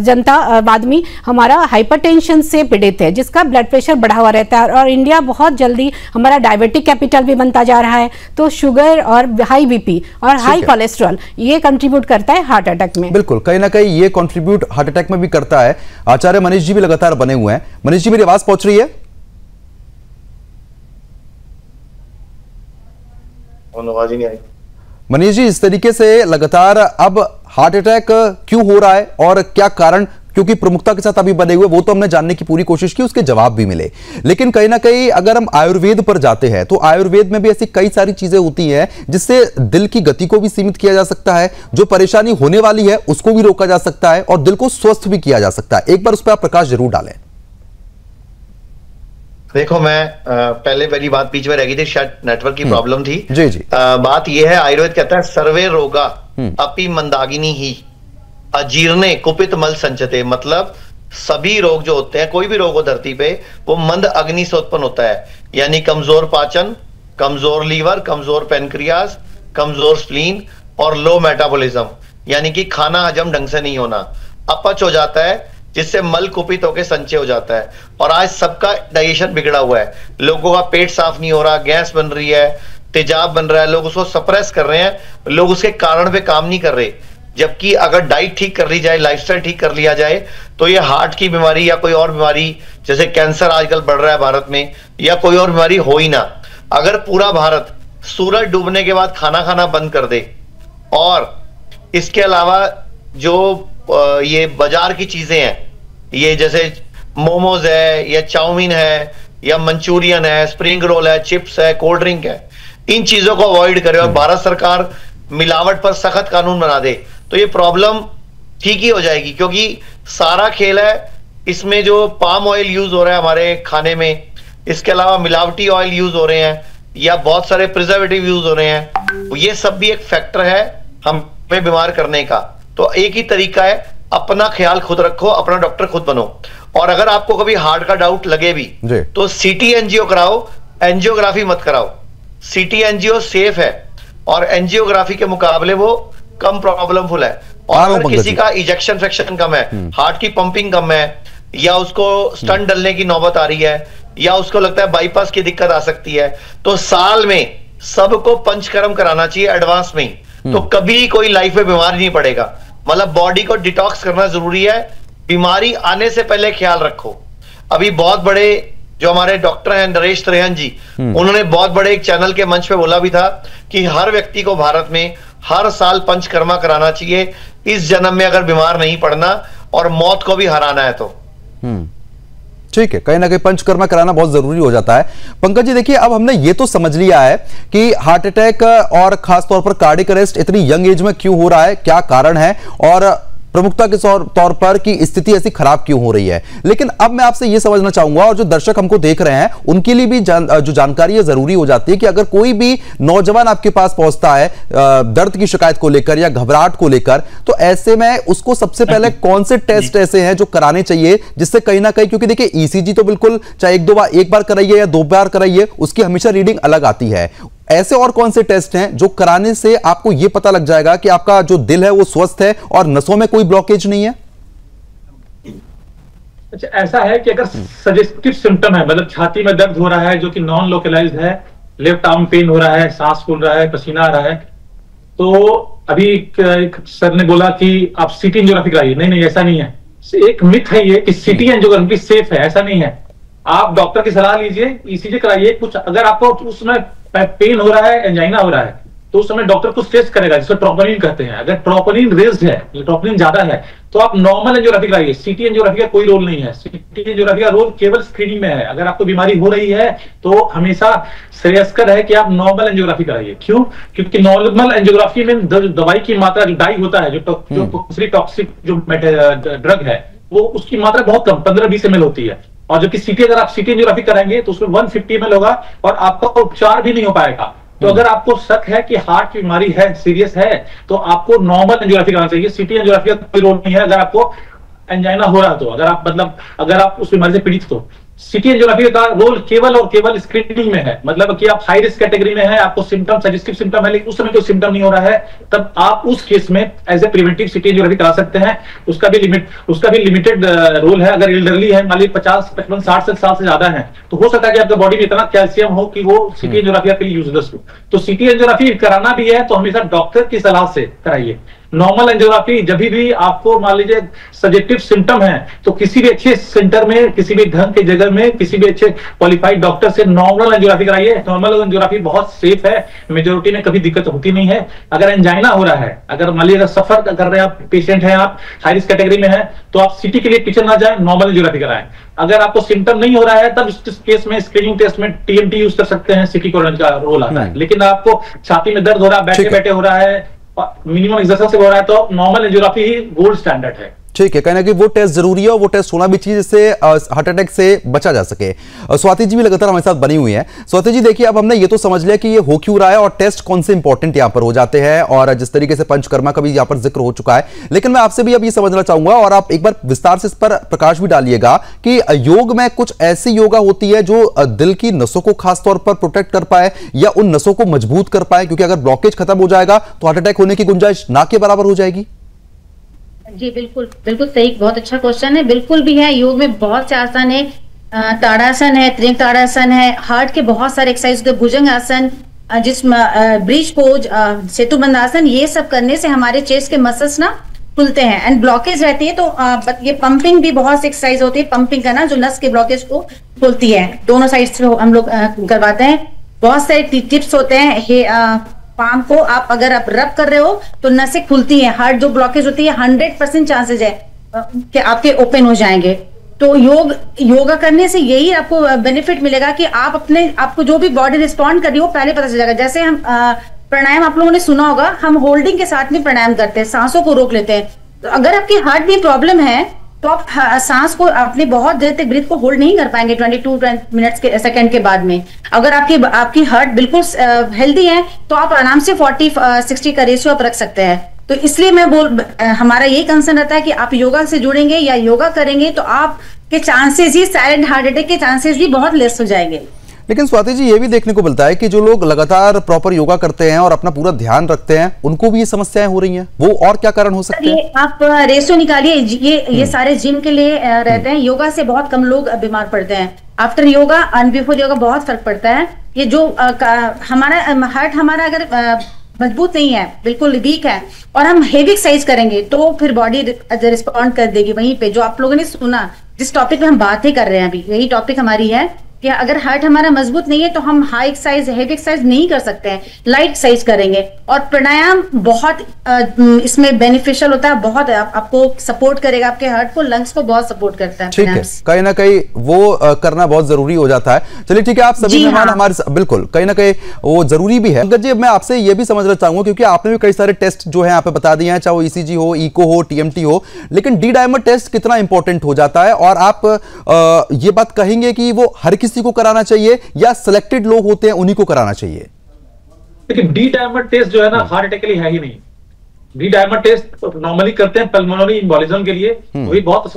जनता आदमी हमारा हाइपरटेंशन से पीड़ित है, जिसका ब्लड प्रेशर बढ़ा हुआ रहता है। और इंडिया बहुत जल्दी हमारा डायबिटिक कैपिटल भी बनता जा रहा है। तो शुगर और हाई BP और हाई कोलेस्ट्रॉल ये कंट्रीब्यूट करता है हार्ट अटैक में। बिल्कुल, कहीं ना कहीं ये कंट्रीब्यूट हार्ट अटैक में भी करता है। आचार्य मनीष जी भी लगातार बने हुए हैं। मनीष जी, मेरी आवाज पहुंच रही है? आवाज ही नहीं आई। मनीष जी, इस तरीके से लगातार अब हार्ट अटैक क्यों हो रहा है और क्या कारण, क्योंकि प्रमुखता के साथ अभी बने हुए वो तो हमने जानने की पूरी कोशिश की, उसके जवाब भी मिले। लेकिन कहीं ना कहीं अगर हम आयुर्वेद पर जाते हैं तो आयुर्वेद में भी ऐसी कई सारी चीजें होती हैं जिससे दिल की गति को भी सीमित किया जा सकता है, जो परेशानी होने वाली है उसको भी रोका जा सकता है और दिल को स्वस्थ भी किया जा सकता है। एक बार उस पर आप प्रकाश जरूर डालें। देखो, मैं पहले मेरी बात बीच में रह गई थी, शायद नेटवर्क की प्रॉब्लम थी। जी जी। बात यह है, आयुर्वेद कहता है सर्वे रोगा अपि मंदाकिनी ही अजीर्णे कुपित मल संचते। मतलब सभी रोग जो होते हैं, कोई भी रोग हो धरती पे, वो मंद अग्नि से उत्पन्न होता है। यानी कमजोर पाचन, कमजोर लीवर, कमजोर पेनक्रियाज, कमजोर स्प्लीन और लो मेटाबॉलिज्म, यानी कि खाना हजम ढंग से नहीं होना। अपच हो जाता है जिससे मल कुपित होकर संचय हो जाता है। और आज सबका डाइजेशन बिगड़ा हुआ है, लोगों का पेट साफ नहीं हो रहा, गैस बन रही है, तेजाब बन रहा है, लोग उसको सप्रेस कर रहे हैं, लोग उसके कारण पे काम नहीं कर रहे। जबकि अगर डाइट ठीक कर ली जाए, लाइफस्टाइल ठीक कर लिया जाए, तो ये हार्ट की बीमारी या कोई और बीमारी, जैसे कैंसर आजकल बढ़ रहा है भारत में, या कोई और बीमारी हो ही ना। अगर पूरा भारत सूरज डूबने के बाद खाना खाना बंद कर दे और इसके अलावा जो ये बाजार की चीजें हैं, ये जैसे मोमोज है या चाउमीन है या मंचूरियन है, स्प्रिंग रोल है, चिप्स है, कोल्ड ड्रिंक है, इन चीजों को अवॉइड करें और भारत सरकार मिलावट पर सख्त कानून बना दे तो ये प्रॉब्लम ठीक ही हो जाएगी। क्योंकि सारा खेल है इसमें, जो पाम ऑयल यूज हो रहा है हमारे खाने में, इसके अलावा मिलावटी ऑयल यूज हो रहे हैं या बहुत सारे प्रिजर्वेटिव यूज हो रहे हैं, ये सब भी एक फैक्टर है हमें बीमार करने का। तो एक ही तरीका है, अपना ख्याल खुद रखो, अपना डॉक्टर खुद बनो। और अगर आपको कभी हार्ट का डाउट लगे भी तो सीटी एंजियो कराओ, एंजियोग्राफी मत कराओ। सीटी एंजियो सेफ है और एंजियोग्राफी के मुकाबले वो कम प्रॉब्लमफुल है। और अगर किसी का इजेक्शन फ्रैक्शन कम है, हार्ट की पंपिंग कम है, या उसको स्टंट डलने की नौबत आ रही है, या उसको लगता है बाईपास की दिक्कत आ सकती है, तो साल में सबको पंचकर्म कराना चाहिए एडवांस में ही। तो कभी कोई लाइफ में बीमार नहीं पड़ेगा। मतलब बॉडी को डिटॉक्स करना जरूरी है, बीमारी आने से पहले ख्याल रखो। अभी बहुत बड़े जो हमारे डॉक्टर हैं नरेश त्रेहन जी, उन्होंने बहुत बड़े एक चैनल के मंच पे बोला भी था कि हर व्यक्ति को भारत में हर साल पंचकर्मा कराना चाहिए, इस जन्म में अगर बीमार नहीं पड़ना और मौत को भी हराना है तो। ठीक है, कहीं ना कहीं पंचकर्मा कराना बहुत जरूरी हो जाता है। पंकज जी देखिए, अब हमने ये तो समझ लिया है कि हार्ट अटैक और खासतौर पर कार्डियक अरेस्ट इतनी यंग एज में क्यों हो रहा है, क्या कारण है और प्रमुखता के तौर पर कि स्थिति ऐसी खराब क्यों हो रही है। लेकिन अब मैं आपसे यह समझना चाहूंगा, और जो दर्शक हमको देख रहे हैं उनके लिए भी जो जानकारी है जरूरी हो जाती है कि अगर कोई भी नौजवान आपके पास पहुंचता है दर्द की शिकायत को लेकर या घबराहट को लेकर, तो ऐसे में उसको सबसे पहले कौन से टेस्ट ऐसे हैं जो कराने चाहिए, जिससे कहीं ना कहीं, क्योंकि देखिए ईसीजी तो बिल्कुल चाहे एक बार कराइए या 2 बार कराइए, उसकी हमेशा रीडिंग अलग आती है। ऐसे और कौन से टेस्ट हैं जो कराने से आपको यह पता लग जाएगा कि आपका जो दिल है वो स्वस्थ है और नसों में कोई ब्लॉकेज नहीं है? अच्छा, ऐसा है कि अगर सजेस्टिव सिम्टम है, मतलब छाती में दर्द हो रहा है जो कि नॉन लोकलाइज्ड है, लेफ्ट आर्म पेन हो रहा है, सांस फूल रहा है, पसीना आ रहा है, तो अभी एक सर ने बोला कि आप सीटी एंजियोग्राफी कराइए। नहीं, ऐसा नहीं है। एक मिथ है ये कि सीटी एंजियोग्राफी सेफ है, ऐसा नहीं है। आप डॉक्टर की सलाह लीजिए, ईसीजी कराइए। कुछ अगर आपको उसमें पेन हो रहा है, एंजाइना हो रहा है, तो उस समय डॉक्टर कुछ टेस्ट करेगा जिसको ट्रोपोनिन कहते हैं। अगर ट्रोपोनिन रेज्ड है, ट्रोपोनिन ज्यादा है, तो आप नॉर्मल एंजियोग्राफी कराइए। सीटी एंजियोग्राफी का कोई रोल नहीं है। सीटी एंजियोग्राफी का रोल केवल स्क्रीनिंग में है। अगर आपको बीमारी हो रही है तो हमेशा श्रेयस्कर है कि आप नॉर्मल एंजियोग्राफी कराइए। क्यों? क्योंकि नॉर्मल एंजियोग्राफी में दवाई की मात्रा, जो डाई होता है, जो दूसरी टॉक्सिक जो ड्रग है, वो उसकी मात्रा बहुत कम 15-20 ml होती है। और जबकि सीटी, अगर आप सीटी एंजियोग्राफी कराएंगे तो उसमें 150 ml होगा और आपका उपचार भी नहीं हो पाएगा। तो अगर आपको शक है कि हार्ट की बीमारी है, सीरियस है, तो आपको नॉर्मल एंजियोग्राफी कराना चाहिए। सीटी एंजियोग्राफी का कोई रोल नहीं है अगर आपको एंजाइना हो रहा है तो, अगर आप उस बीमारी से पीड़ित हो। सीटी एंजियोग्राफी का रोल केवल और केवल स्क्रीनिंग में है। मतलब कि आप हाई रिस्क कैटेगरी में है, आपको सिम्टम, सजेस्टिव सिम्टम है, लेकिन उस समय कोई सिम्टम नहीं हो रहा है, तब आप उस केस में as a preventive CT angiography करा सकते हैं। उसका भी लिमिटेड रोल है। अगर एल्डरली है, मान लीजिए 50, 55, 60 साल से ज्यादा है, तो हो सकता है कि आपके बॉडी में इतना कैल्शियम हो कि वो सीटी एंजियोग्राफी के लिए यूजलेस हो। तो सीटी एंजियोग्राफी कराना भी है तो हमेशा डॉक्टर की सलाह से कराइए। नॉर्मल एंजियोग्राफी जब भी आपको मान लीजिए सजेस्टिव सिम्टम है, तो किसी भी अच्छे सेंटर में, किसी भी ढंग के जगह में, किसी भी अच्छे क्वालिफाइड डॉक्टर से नॉर्मल एंजियोग्राफी कराइए। नॉर्मल एंजियोग्राफी बहुत सेफ है, मेजोरिटी में कभी दिक्कत होती नहीं है। अगर एंजाइना हो रहा है, अगर मान लीजिए सफर कर रहे हैं आप, पेशेंट हैं आप, हाई रिस्क कैटेगरी में है, तो आप सीटी के लिए पीछे ना जाए, नॉर्मल एंजियोग्राफी कराएं। अगर आपको सिम्टम नहीं हो रहा है, तब इस केस में स्क्रीनिंग टेस्ट में टीएमटी यूज कर सकते हैं, सीटी कोरोना का रोल आता है। लेकिन आपको छाती में दर्द हो रहा है, बैठे बैठे हो रहा है, मिनिमम एक्सरसाइज से हो रहा है, तो नॉर्मल एंजियोग्राफी ही गोल्ड स्टैंडर्ड है। ठीक है, कहना कि वो टेस्ट जरूरी है और वो टेस्ट होना भी चाहिए जिससे हार्ट अटैक से बचा जा सके। स्वाति जी भी लगातार हमारे साथ बनी हुई हैं। स्वाति जी देखिए, अब हमने ये तो समझ लिया कि ये हो क्यों रहा है और टेस्ट कौन से इंपॉर्टेंट यहाँ पर हो जाते हैं, और जिस तरीके से पंचकर्मा का भी यहाँ पर जिक्र हो चुका है। लेकिन मैं आपसे भी अब ये समझना चाहूंगा, और आप एक बार विस्तार से इस पर प्रकाश भी डालिएगा, कि योग में कुछ ऐसी योगा होती है जो दिल की नसों को खासतौर पर प्रोटेक्ट कर पाए या उन नसों को मजबूत कर पाए, क्योंकि अगर ब्लॉकेज खत्म हो जाएगा तो हार्ट अटैक होने की गुंजाइश ना के बराबर हो जाएगी। जी बिल्कुल सही, बहुत अच्छा क्वेश्चन है। बिल्कुल भी है, योग में बहुत से आसन है, ताड़ासन है, त्रिंग ताड़ासन है, हार्ट के बहुत सारे एक्सरसाइज, भुजंग आसन, जिसमें ब्रिज पोज, सेतुबंध आसन, ये सब करने से हमारे चेस्ट के मसल्स ना खुलते हैं एंड ब्लॉकेज रहती है। तो ये पंपिंग भी बहुत सी एक्सरसाइज होती है, पंपिंग करना, जो नस के ब्लॉकेज को खोलती है। दोनों साइड से हम लोग करवाते हैं। बहुत सारे टिप्स होते हैं, पाम को आप अगर आप रब कर रहे हो तो नसें खुलती हैं, हार्ट जो ब्लॉकेज होती है 100% चांसेस है कि आपके ओपन हो जाएंगे। तो योगा करने से यही आपको बेनिफिट मिलेगा कि आप अपने आपको जो भी बॉडी रिस्पॉन्ड कर रही हो पहले पता चल जाएगा। जैसे हम प्राणायाम आप लोगों ने सुना होगा, हम होल्डिंग के साथ में प्राणायाम करते हैं, सांसों को रोक लेते हैं। तो अगर आपकी हार्ट में प्रॉब्लम है तो आप सांस को अपने बहुत देर तक ब्रीथ को होल्ड नहीं कर पाएंगे 22 मिनट्स के सेकंड के बाद में। अगर आपकी हार्ट बिल्कुल हेल्दी है तो आप आराम से 40-60 का रेशियो आप रख सकते हैं। तो इसलिए हमारा यही कंसर्न रहता है कि आप योगा से जुड़ेंगे या योगा करेंगे तो आपके चांसेस ही साइलेंट हार्ट अटैक के चांसेस भी बहुत लेस हो जाएंगे। लेकिन स्वाति जी, ये भी देखने को मिलता है कि जो लोग लगातार प्रॉपर योगा करते हैं और अपना पूरा ध्यान रखते हैं, उनको भी ये समस्याएं हो रही हैं। वो और क्या कारण हो सकते हैं? आप रेशो निकालिए, ये सारे जिम के लिए रहते हैं। योगा से बहुत कम लोग बीमार पड़ते हैं। After yoga and before yoga बहुत फर्क पड़ता है। ये जो हमारा हार्ट हमारा अगर मजबूत नहीं है, बिल्कुल वीक है, और हम हेवी एक्सरसाइज करेंगे तो फिर बॉडी रिस्पॉन्ड कर देगी वहीं पे। जो आप लोगों ने सुना, जिस टॉपिक में हम बात ही कर रहे हैं अभी, यही टॉपिक हमारी है कि अगर हार्ट हमारा मजबूत नहीं है तो हम हाई एक्सरसाइज हेवी एक्सरसाइज नहीं कर सकते हैं, लाइट एक्सरसाइज करेंगे। और प्राणायाम बहुत इसमें बेनिफिशियल होता है, बहुत आपको सपोर्ट करेगा, आपके हार्ट को, लंग्स को बहुत सपोर्ट करता है। ठीक है, कहीं ना कहीं वो करना बहुत जरूरी हो जाता है। चलिए ठीक है, आप सभी मेहमान हमारे बिल्कुल कहीं ना कहीं वो जरूरी भी है। पंकज जी, मैं आपसे ये भी समझना चाहूंगा क्योंकि आपने भी कई सारे टेस्ट जो है यहाँ पे बता दिए हैं, चाहे वो ईसीजी हो, इको हो, टीएमटी हो, लेकिन डी डायमर टेस्ट कितना इंपॉर्टेंट हो जाता है? और आप ये बात कहेंगे कि वो हर किसी को कराना चाहिए या सिलेक्टेड लोग होते हैं उन्हीं को कराना चाहिए? लेकिन डी डायमर टेस्ट जो है ना हार्ट अटैक के लिए है ही नहीं। डी डायमर टेस्ट नॉर्मली करते हैं पल्मोनरी इंबोलिज्म के लिए, वही बहुत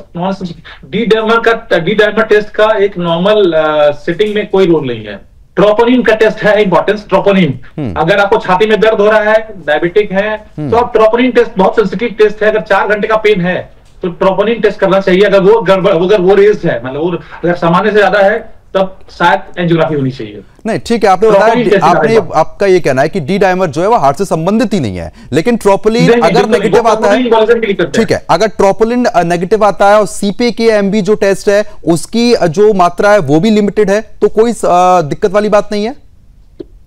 डी डायमर टेस्ट का एक नॉर्मल सिटिंग में कोई रोल नहीं है। ट्रोपोनिन का टेस्ट है इंपॉर्टेंस। ट्रोपोनिन, अगर आपको छाती में दर्द हो रहा है, डायबिटिक है, तो आप ट्रोपोनिन टेस्ट बहुत सेंसिटिव टेस्ट है। अगर 4 घंटे का पेन है तो ट्रोपोनिन टेस्ट करना चाहिए। अगर वो रेज्ड है, मतलब अगर सामान्य से ज्यादा है, तब शायद एंजियोग्राफी होनी चाहिए। नहीं ठीक है, आपने बताया, आपका ये कहना है कि डी डायमर जो है वो हार्ट से संबंधित ही नहीं है, लेकिन ट्रोपोलिन अगर नेगेटिव आता है, ठीक है, अगर ट्रोपोलिन नेगेटिव आता है और CPK-MB जो टेस्ट है उसकी जो मात्रा है वो भी लिमिटेड है, तो कोई दिक्कत वाली बात नहीं है।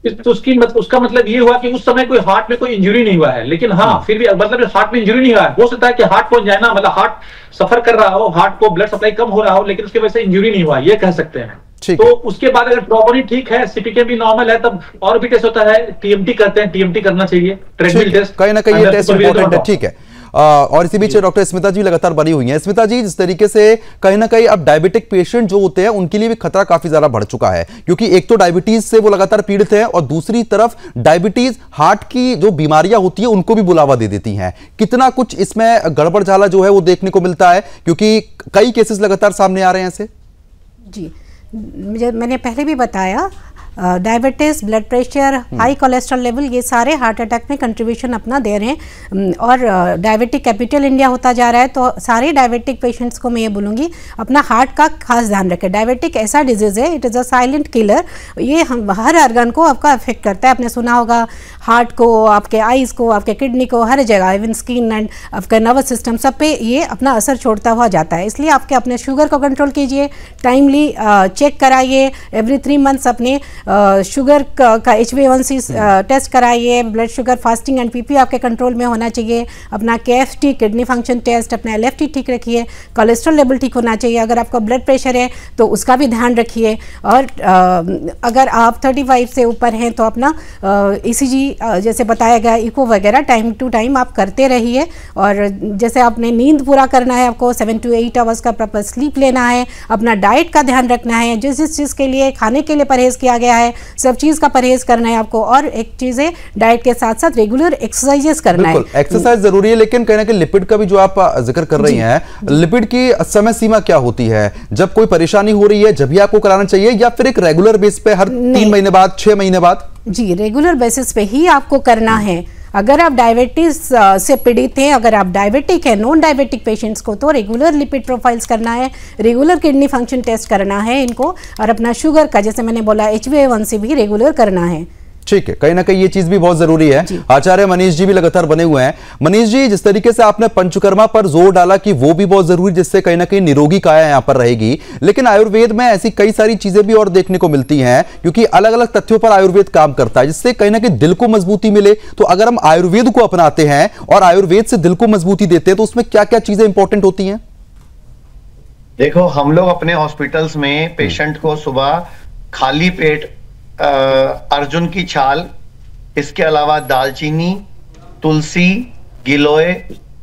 तो उसका मतलब ये हुआ कि उस समय कोई हार्ट में कोई इंजरी नहीं हुआ है, लेकिन हाँ फिर भी मतलब हार्ट में इंजरी नहीं हुआ है। हो सकता है कि हार्ट को जाना, मतलब हार्ट सफर कर रहा हो, हार्ट को ब्लड सप्लाई कम हो रहा हो, लेकिन उसकी वजह से इंजरी नहीं हुआ, ये कह सकते हैं। तो उसके बाद अगर ट्रोपोनिन ठीक है, CPK भी नॉर्मल है, तब और भी टेस्ट होता है, TMT करते हैं, TMT करना चाहिए, ट्रेडमिल टेस्ट, कहीं ना कहीं ये टेस्ट इंपॉर्टेंट है। ठीक है, और इसी बीच डॉक्टर स्मिता जी लगातार बनी हुई हैं। स्मिता जी, जिस तरीके से कहीं ना कहीं अब डायबिटिक पेशेंट जो होते हैं उनके लिए भी खतरा काफी ज्यादा बढ़ चुका है, क्योंकि एक तो डायबिटीज से वो लगातार पीड़ित है और दूसरी तरफ डायबिटीज हार्ट की जो बीमारियां होती है उनको भी बुलावा दे देती हैं। कितना कुछ इसमें गड़बड़ झाला जो है वो देखने को मिलता है, क्योंकि कई केसेस लगातार सामने आ रहे हैं ऐसे। जी, मैंने पहले भी बताया, diabetes, blood pressure, high cholesterol level, ये सारे हार्ट अटैक में कंट्रीब्यूशन अपना दे रहे हैं। और डायबिटिक कैपिटल इंडिया होता जा रहा है, तो सारे डायबिटिक पेशेंट्स को मैं ये बोलूँगी अपना हार्ट का खास ध्यान रखें। डायबिटिक ऐसा डिजीज़ है, it is a silent killer, ये हम हर ऑर्गन को आपका अफेक्ट करता है। आपने सुना होगा हार्ट को, आपके आइज़ को, आपके किडनी को, हर जगह, इवन स्किन एंड आपका नर्वस सिस्टम, सब पे ये अपना असर छोड़ता हुआ जाता है। इसलिए आपके अपने शुगर को कंट्रोल कीजिए, टाइमली चेक कराइए, एवरी 3 मंथ्स अपने शुगर का HbA1c टेस्ट कराइए, blood sugar, fasting and PP आपके कंट्रोल में होना चाहिए, अपना KFT किडनी फंक्शन टेस्ट, अपना LFT ठीक रखिए, कोलेस्ट्रॉल लेवल ठीक होना चाहिए। अगर आपका ब्लड प्रेशर है तो उसका भी ध्यान रखिए, और अगर आप 35 से ऊपर हैं तो अपना ECG जैसे बताया गया, इको वगैरह टाइम टू टाइम आप करते रहिए। और जैसे आपने नींद पूरा करना है, आपको 7 to 8 आवर्स का प्रॉपर स्लीप लेना है, अपना डाइट का ध्यान रखना है, जिस जिस चीज़ के लिए खाने के लिए परहेज़ किया गया है सब चीज का परहेज करना है आपको। और एक चीज है, डाइट के साथ साथ रेगुलर एक्सरसाइजेस करना है। एक्सरसाइज जरूरी है, लेकिन कहीं ना कहीं लिपिड का भी जो आप जिक्र कर रही हैं, लिपिड की समय सीमा क्या होती है? जब कोई परेशानी हो रही है जब भी आपको कराना चाहिए, या फिर एक रेगुलर बेस पे हर 3 महीने बाद, 6 महीने बाद? जी, रेगुलर बेसिस पे ही आपको करना है। अगर आप डायबिटीज से पीड़ित हैं, अगर आप डायबिटिक है, नॉन डायबिटिक पेशेंट्स को तो रेगुलर लिपिड प्रोफाइल्स करना है, रेगुलर किडनी फंक्शन टेस्ट करना है इनको, और अपना शुगर का, जैसे मैंने बोला, HbA1c भी रेगुलर करना है। ठीक है, कहीं ना कहीं ये चीज भी बहुत जरूरी है। आचार्य मनीष जी भी लगातार बने हुए हैं। मनीष जी, जिस तरीके से आपने पंचकर्मा पर जोर डाला कि वो भी बहुत जरूरी, जिससे कहीं ना कहीं निरोगी काया यहां पर रहेगी, लेकिन आयुर्वेद में ऐसी कई सारी चीजें भी और देखने को मिलती हैं, क्योंकि अलग अलग तथ्यों पर आयुर्वेद काम करता है, जिससे कहीं ना कहीं दिल को मजबूती मिले। तो अगर हम आयुर्वेद को अपनाते हैं और आयुर्वेद से दिल को मजबूती देते हैं, तो उसमें क्या क्या चीजें इंपॉर्टेंट होती हैं? देखो, हम लोग अपने हॉस्पिटल्स में पेशेंट को सुबह खाली पेट अर्जुन की छाल, इसके अलावा दालचीनी, तुलसी, गिलोय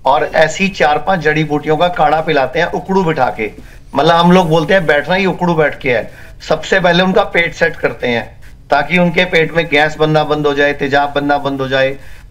और ऐसी 4-5 जड़ी बूटियों का काढ़ा पिलाते हैं उकड़ू बिठा के। मतलब हम लोग बोलते हैं बैठना ही उकड़ू बैठ के है। सबसे पहले उनका पेट सेट करते हैं ताकि उनके पेट में गैस बनना बंद हो जाए, तेजाब बनना बंद हो जाए,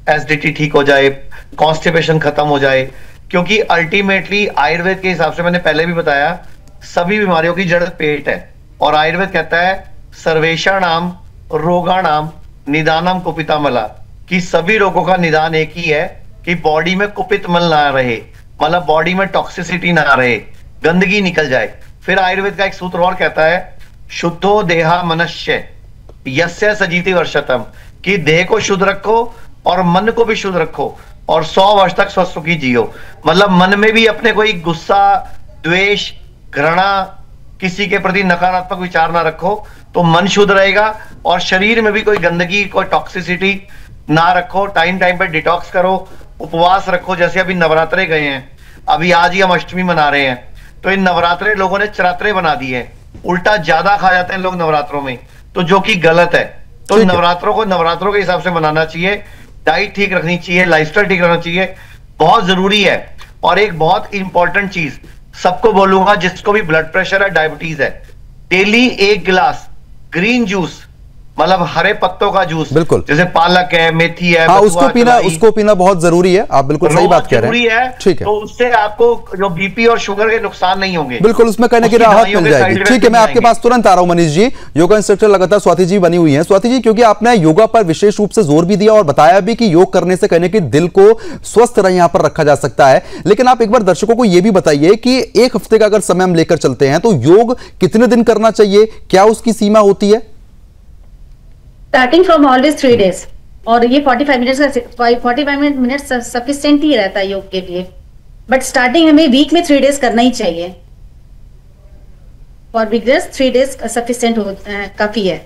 एसिडिटी ठीक हो जाए, कॉन्स्टिपेशन खत्म हो जाए। क्योंकि अल्टीमेटली आयुर्वेद के हिसाब से, मैंने पहले भी बताया, सभी बीमारियों की जड़ पेट है। और आयुर्वेद कहता है सर्वेषाणाम रोगाणाम निदानम कुपितामला, कि सभी रोगों का निदान एक ही है कि बॉडी में कुपित मल ना रहे, मतलब बॉडी में टॉक्सिसिटी ना रहे, गंदगी निकल जाए। फिर आयुर्वेद का एक सूत्र और कहता है शुद्धो देहा मनुष्य यस्य सजीति वर्षतम, कि देह को शुद्ध रखो और मन को भी शुद्ध रखो और 100 वर्ष तक स्वस्थ सुखी जियो। मतलब मन में भी अपने कोई गुस्सा, द्वेष, घृणा, किसी के प्रति नकारात्मक विचार ना रखो, तो मन शुद्ध रहेगा। और शरीर में भी कोई गंदगी, कोई टॉक्सिसिटी ना रखो। टाइम टाइम पे डिटॉक्स करो, उपवास रखो। जैसे अभी नवरात्रे गए हैं, अभी आज ही हम अष्टमी मना रहे हैं, तो इन नवरात्रे लोगों ने चरात्रे बना दिए हैं। उल्टा ज्यादा खा जाते हैं लोग नवरात्रों में, तो जो कि गलत है। तो नवरात्रों को नवरात्रों के हिसाब से मनाना चाहिए, डाइट ठीक रखनी चाहिए, लाइफस्टाइल ठीक रखना चाहिए, बहुत जरूरी है। और एक बहुत इंपॉर्टेंट चीज सबको बोलूंगा, जिसको भी ब्लड प्रेशर है, डायबिटीज है, डेली 1 गिलास ग्रीन जूस, मतलब हरे पत्तों का जूस, बिल्कुल, जैसे पालक है, मेथी है, उसको पीना बहुत जरूरी है। आप बिल्कुल सही बात कह रहे हैं। ठीक है, तो उससे आपको जो बीपी और शुगर के नुकसान नहीं होंगे, बिल्कुल उसमें कहने की राहत मिल जाएगी। ठीक है, मैं आपके पास तुरंत आ रहा हूं मनीष जी। योगा इंस्ट्रक्टर लगातार स्वाति जी बनी हुई हैं। स्वाति जी, क्योंकि आपने योगा पर विशेष रूप से जोर भी दिया और बताया भी कि योग करने से कहने की दिल को स्वस्थ यहां पर रखा जा सकता है, लेकिन आप एक बार दर्शकों को यह भी बताइए कि 1 हफ्ते का अगर समय हम लेकर चलते हैं तो योग कितने दिन करना चाहिए, क्या उसकी सीमा होती है? स्टार्टिंग फ्रॉम ऑलवेज 3 डेज, और ये 45 मिनट्स सफिशिएंट ही रहता है योग के लिए। बट स्टार्टिंग हमें वीक में 3 डेज करना ही चाहिए। फॉर बिगिनर्स 3 डेज सफिशिएंट काफी है।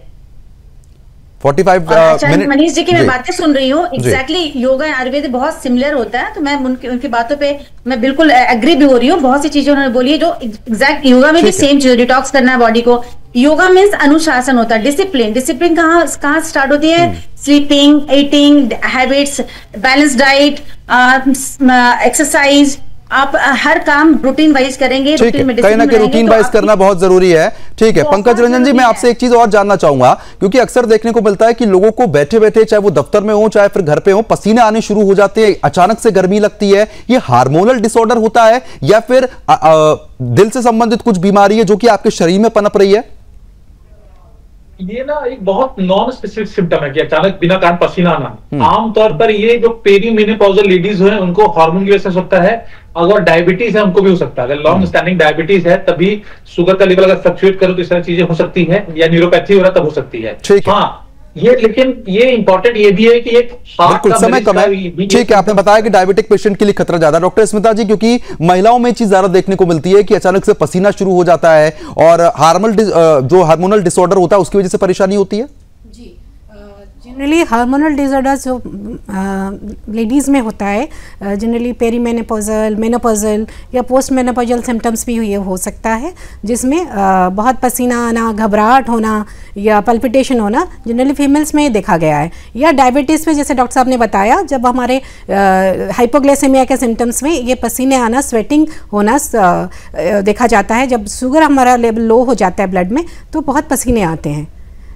45 मिनट। मनीष जी की मैं बातें सुन रही हूँ, एग्जैक्टली योगा एंड आयुर्वेद बहुत सिमिलर होता है, तो मैं उनकी बातों पे मैं बिल्कुल एग्री भी हो रही हूँ। बहुत सी चीजें उन्होंने बोली है जो एग्जैक्ट योगा में भी सेम चीज, डिटॉक्स करना है बॉडी को। योगा मीन्स अनुशासन होता है, डिसिप्लिन। डिसिप्लिन कहाँ स्टार्ट होती है? Sleeping, eating habits, balance diet, exercise. आप हर काम रूटीन वाइज करेंगे, रूटीन में कहीं ना कहीं रूटीन वाइज करना बहुत जरूरी है। ठीक है, पंकज रंजन जी, मैं आपसे एक चीज और जानना चाहूंगा, क्योंकि अक्सर देखने को मिलता है कि लोगों को बैठे बैठे, चाहे वो दफ्तर में हो चाहे फिर घर पे हो, पसीने आने शुरू हो जाते हैं, अचानक से गर्मी लगती है। ये हार्मोनल डिसऑर्डर होता है या फिर दिल से संबंधित कुछ बीमारी है जो कि आपके शरीर में पनप रही है? ये ना एक बहुत नॉन स्पेसिफिक सिम्टम है कि अचानक बिना कारण पसीना आना। आमतौर पर ये जो पेरीमेनोपॉजल लेडीज हैं उनको हार्मोन की वजह से हो सकता है। अगर डायबिटीज है उनको भी हो सकता है। अगर लॉन्ग स्टैंडिंग डायबिटीज है तभी शुगर का लेवल अगर फ्लक्चुएट करो तो इस तरह चीजें हो सकती है, या न्यूरोपैथी हो रहा तब हो सकती है। हाँ, ये लेकिन ये इंपॉर्टेंट ये भी है कि एक बिल्कुल समय कम है। ठीक है, आपने बताया कि डायबिटिक पेशेंट के लिए खतरा ज्यादा। डॉक्टर स्मिता जी, क्योंकि महिलाओं में चीज ज्यादा देखने को मिलती है कि अचानक से पसीना शुरू हो जाता है और हार्मोनल डिसऑर्डर होता है उसकी वजह से परेशानी होती है। जनरली हार्मोनल डिसऑर्डर्स जो लेडीज़ में होता है, जनरली पेरीमेनोपॉजल, मेनोपॉजल या पोस्ट मेनोपॉजल सिम्टम्स भी ये हो सकता है, जिसमें बहुत पसीना आना, घबराहट होना या पल्पिटेशन होना जनरली फीमेल्स में देखा गया है। या डायबिटीज़ में, जैसे डॉक्टर साहब ने बताया, जब हमारे हाइपोग्लाइसेमिया के सिम्टम्स में ये पसीने आना, स्वेटिंग होना देखा जाता है। जब शुगर हमारा लेवल लो हो जाता है ब्लड में तो बहुत पसीने आते हैं।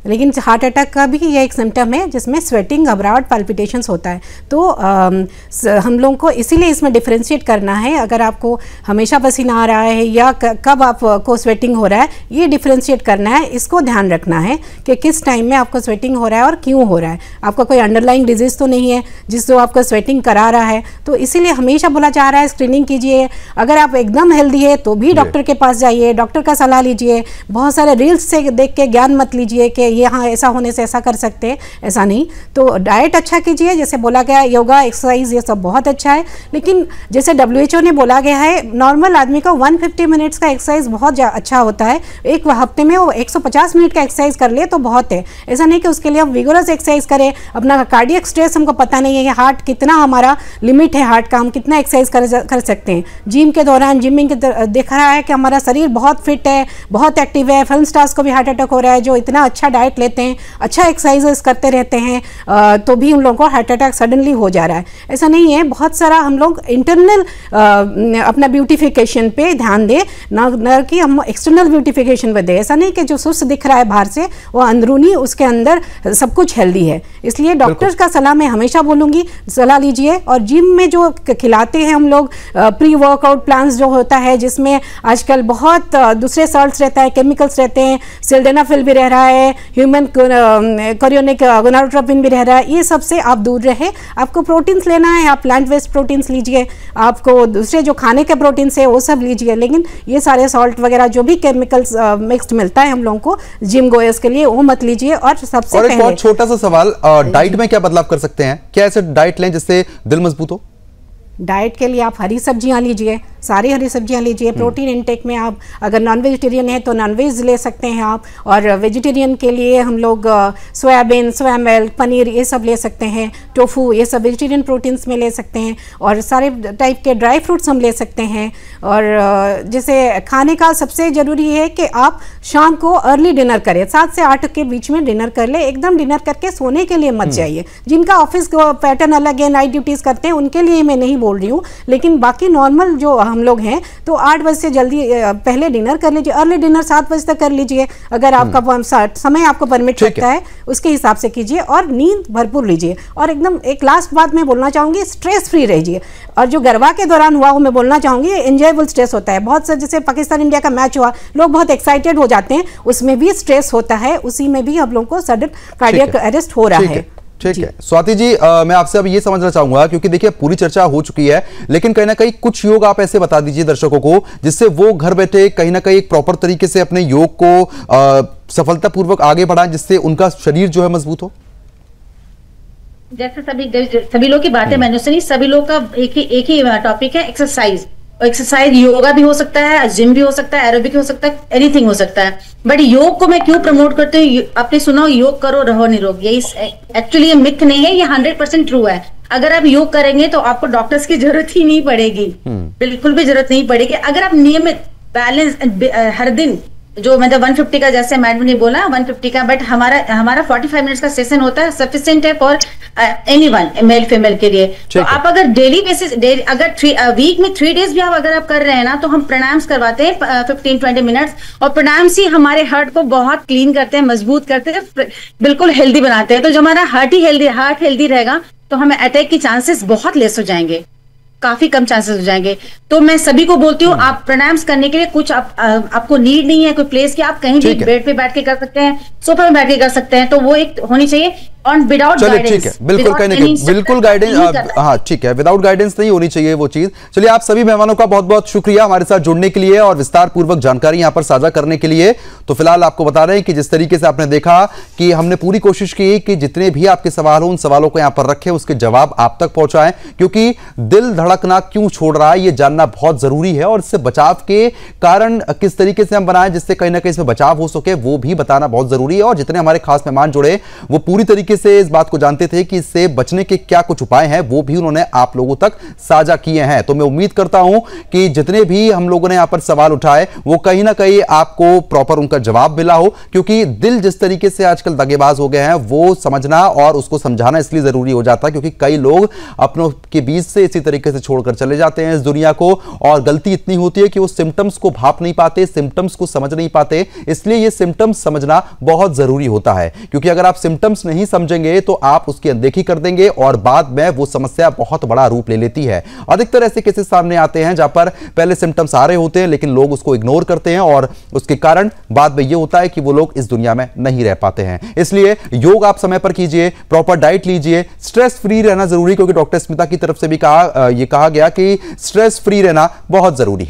लेकिन हार्ट अटैक का भी ये एक सिम्टम है जिसमें स्वेटिंग, घबराहट, पाल्पिटेशंस होता है। तो हम लोगों को इसीलिए इसमें डिफ्रेंशिएट करना है। अगर आपको हमेशा पसीना आ रहा है या कब आपको स्वेटिंग हो रहा है, ये डिफ्रेंशिएट करना है। इसको ध्यान रखना है कि किस टाइम में आपको स्वेटिंग हो रहा है और क्यों हो रहा है। आपका कोई अंडरलाइंग डिजीज़ तो नहीं है जिसको आपको स्वेटिंग करा रहा है। तो इसीलिए हमेशा बोला जा रहा है स्क्रीनिंग कीजिए। अगर आप एकदम हेल्दी है तो भी डॉक्टर के पास जाइए, डॉक्टर का सलाह लीजिए। बहुत सारे रील्स से देख के ज्ञान मत लीजिए कि यहाँ ऐसा होने से ऐसा कर सकते हैं, ऐसा नहीं। तो डाइट अच्छा कीजिए, जैसे बोला गया योगा, एक्सरसाइज, ये सब बहुत अच्छा है। लेकिन जैसे WHO ने बोला गया है, नॉर्मल आदमी का 150 मिनट्स का एक्सरसाइज बहुत अच्छा होता है। एक हफ्ते में वो 150 मिनट का एक्सरसाइज कर ले तो बहुत है। ऐसा नहीं कि उसके लिए हम विगोरस एक्सरसाइज करें। अपना कार्डियक स्ट्रेस हमको पता नहीं है कि हार्ट कितना, हमारा लिमिट है हार्ट का, हम कितना एक्सरसाइज कर सकते हैं। जिम के दौरान जिमिंग देख रहा है कि हमारा शरीर बहुत फिट है, बहुत एक्टिव है। फिल्म स्टार्स को भी हार्ट अटैक हो रहा है जो इतना अच्छा डाइट लेते हैं, अच्छा एक्सरसाइज करते रहते हैं, तो भी उन लोगों को हार्ट अटैक सडनली हो जा रहा है। ऐसा नहीं है, बहुत सारा हम लोग इंटरनल अपना ब्यूटिफिकेशन पे ध्यान दें, न कि हम एक्सटर्नल ब्यूटिफिकेशन पे दें। ऐसा नहीं कि जो सुस्त दिख रहा है बाहर से, वो अंदरूनी उसके अंदर सब कुछ हेल्दी है। इसलिए डॉक्टर्स का सलाह मैं हमेशा बोलूँगी, सलाह लीजिए। और जिम में जो खिलाते हैं हम लोग प्री वर्कआउट प्लान्स जो होता है, जिसमें आजकल बहुत दूसरे सॉल्ट्स रहता है, केमिकल्स रहते हैं, सिल्डेनाफिल भी रह रहा है, ह्यूमन कोरियोनिक गोनाडोट्रोपिन भी रह रहा है, ये सब से आप दूर रहे। आपको प्रोटीन्स लेना है, आप प्लांट बेस्ड प्रोटीन्स लीजिए, आपको दूसरे जो खाने के प्रोटीन्स है वो सब लीजिए। लेकिन ये सारे सॉल्ट वगैरह जो भी केमिकल्स मिक्स्ड मिलता है हम लोगों को जिम गोयर्स के लिए, वो मत लीजिए। और सबसे पहले बहुत छोटा सा सवाल, डाइट में क्या बदलाव कर सकते हैं? क्या ऐसे डाइट लें जिससे दिल मजबूत हो? डाइट के लिए आप हरी सब्जियां लीजिए, सारी हरी सब्जियां लीजिए। प्रोटीन इनटेक में आप अगर नॉन वेजिटेरियन है तो नॉन वेज ले सकते हैं आप, और वेजिटेरियन के लिए हम लोग सोयाबीन, सोया मिल्क, पनीर ये सब ले सकते हैं, टोफू, ये सब वेजिटेरियन प्रोटीन्स में ले सकते हैं। और सारे टाइप के ड्राई फ्रूट्स हम ले सकते हैं। और जैसे खाने का सबसे ज़रूरी है कि आप शाम को अर्ली डिनर करें, 7 से 8 के बीच में डिनर कर ले। एकदम डिनर करके सोने के लिए मत जाइए। जिनका ऑफिस पैटर्न अलग है, नाइट ड्यूटीज़ करते हैं, उनके लिए मैं नहीं बोल रही हूँ, लेकिन बाकी नॉर्मल जो हम लोग हैं तो 8 बजे से जल्दी पहले डिनर कर लीजिए। अर्ली डिनर 7 बजे तक कर लीजिए, अगर आपका समय आपको परमिट करता है उसके हिसाब से कीजिए। और नींद भरपूर लीजिए। और एकदम एक लास्ट बात मैं बोलना चाहूँगी, स्ट्रेस फ्री रहिए। और जो गरबा के दौरान हुआ वो मैं बोलना चाहूँगी, एंजॉयबल स्ट्रेस होता है बहुत सा। जैसे पाकिस्तान इंडिया का मैच हुआ, लोग बहुत एक्साइटेड हो जाते हैं, उसमें भी स्ट्रेस होता है, उसी में भी हम लोग को सडन कार्डियक अरेस्ट हो रहा है। ठीक है स्वाति जी, मैं आपसे अब ये समझना चाहूंगा, क्योंकि देखिए पूरी चर्चा हो चुकी है, लेकिन कहीं ना कहीं कुछ योग आप ऐसे बता दीजिए दर्शकों को जिससे वो घर बैठे कहीं ना कहीं एक प्रॉपर तरीके से अपने योग को सफलतापूर्वक आगे बढ़ाएं, जिससे उनका शरीर जो है मजबूत हो। जैसे सभी लोग की बातें मैंने सुनी, सभी लोग का एक ही टॉपिक है, एक्सरसाइज। एक्सरसाइज योगा भी हो सकता है, जिम भी हो सकता है, एरोबिक हो सकता है, एनीथिंग हो सकता है। बट योग को मैं क्यों प्रमोट करती हूँ? आपने सुना योग करो रहो निरोग, यही एक्चुअली ये मिथ नहीं है, ये 100% ट्रू है। अगर आप योग करेंगे तो आपको डॉक्टर्स की जरूरत ही नहीं पड़ेगी, बिल्कुल भी जरूरत नहीं पड़ेगी। अगर आप नियमित बैलेंस हर दिन जो मतलब 150 का, जैसे मैडम ने बोला 150 का, बट हमारा 45 मिनट्स का सेशन होता है, सफिशिएंट है फॉर एनीवन, मेल फीमेल के लिए। तो आप अगर डेली बेसिस, अगर वीक में 3 डेज भी अगर आप कर रहे हैं ना, तो हम प्राणायाम करवाते हैं 15-20 मिनट्स। और प्राणायाम से हमारे हार्ट को बहुत क्लीन करते हैं, मजबूत करते हैं, बिल्कुल हेल्दी बनाते हैं। तो जब हमारा हार्ट हेल्दी रहेगा तो हमें अटैक की चांसेस बहुत लेस हो जाएंगे, काफी कम चांसेस हो जाएंगे। तो मैं सभी को बोलती हूँ, आप प्राणायाम करने के लिए कुछ आपको नीड नहीं है कोई प्लेस की, आप कहीं भी बेड पे बैठ के कर सकते हैं, सोफे में बैठ के कर सकते हैं। तो वो एक होनी चाहिए ऑन विदाउट गाइडेंस। ठीक है, बिल्कुल कहीं नहीं, बिल्कुल गाइडेंस, हाँ ठीक है, विदाउट गाइडेंस नहीं होनी चाहिए वो चीज। चलिए, आप सभी मेहमानों का बहुत बहुत शुक्रिया हमारे साथ जुड़ने के लिए और विस्तार पूर्वक जानकारी यहाँ पर साझा करने के लिए। तो फिलहाल आपको बता रहे हैं कि जिस तरीके से आपने देखा कि हमने पूरी कोशिश की कि जितने भी आपके सवाल हो उन सवालों को यहाँ पर रखें, उसके जवाब आप तक पहुंचाएं, क्योंकि दिल धड़कना क्यों छोड़ रहा है ये जानना बहुत जरूरी है। और इससे बचाव के कारण किस तरीके से हम बनाएं जिससे कहीं ना कहीं इसमें बचाव हो सके, वो भी बताना बहुत जरूरी है। और जितने हमारे खास मेहमान जुड़े वो पूरी तरीके से इस बात को जानते थे कि इससे बचने के क्या कुछ उपाय हैं, वो भी उन्होंने आप लोगों तक साझा किए हैं। तो मैं उम्मीद करता हूं कि जितने भी हम लोगों ने यहां पर सवाल उठाए वो कहीं ना कहीं आपको प्रॉपर उनका जवाब मिला हो, क्योंकि दिल जिस तरीके से आजकल दगेबाज हो गए हैं वो समझना और उसको समझाना इसलिए जरूरी हो जाता है, क्योंकि कई लोग अपनों के बीच से इसी तरीके से छोड़कर चले जाते हैं इस दुनिया को। और गलती इतनी होती है कि वो सिम्टम्स को भाप नहीं पाते, सिम्टम्स को समझ नहीं पाते। इसलिए ये सिम्टम्स समझना बहुत जरूरी होता है, क्योंकि अगर आप सिम्टम्स नहीं समझेंगे तो आप उसकी अनदेखी कर देंगे और बाद में वो समस्या बहुत बड़ा रूप ले लेती है। अधिकतर ऐसे केसेस सामने आते हैं जहां पर पहले सिम्टम्स आ रहे होते हैं लेकिन लोग उसको इग्नोर करते हैं और उसके कारण बाद में ये होता है कि वो लोग इस दुनिया में नहीं रह पाते हैं। इसलिए योग आप समय पर कीजिए, प्रॉपर डाइट लीजिए, स्ट्रेस फ्री रहना जरूरी, क्योंकि डॉक्टर स्मिता की तरफ से भी कहा गया कि स्ट्रेस फ्री रहना बहुत जरूरी है।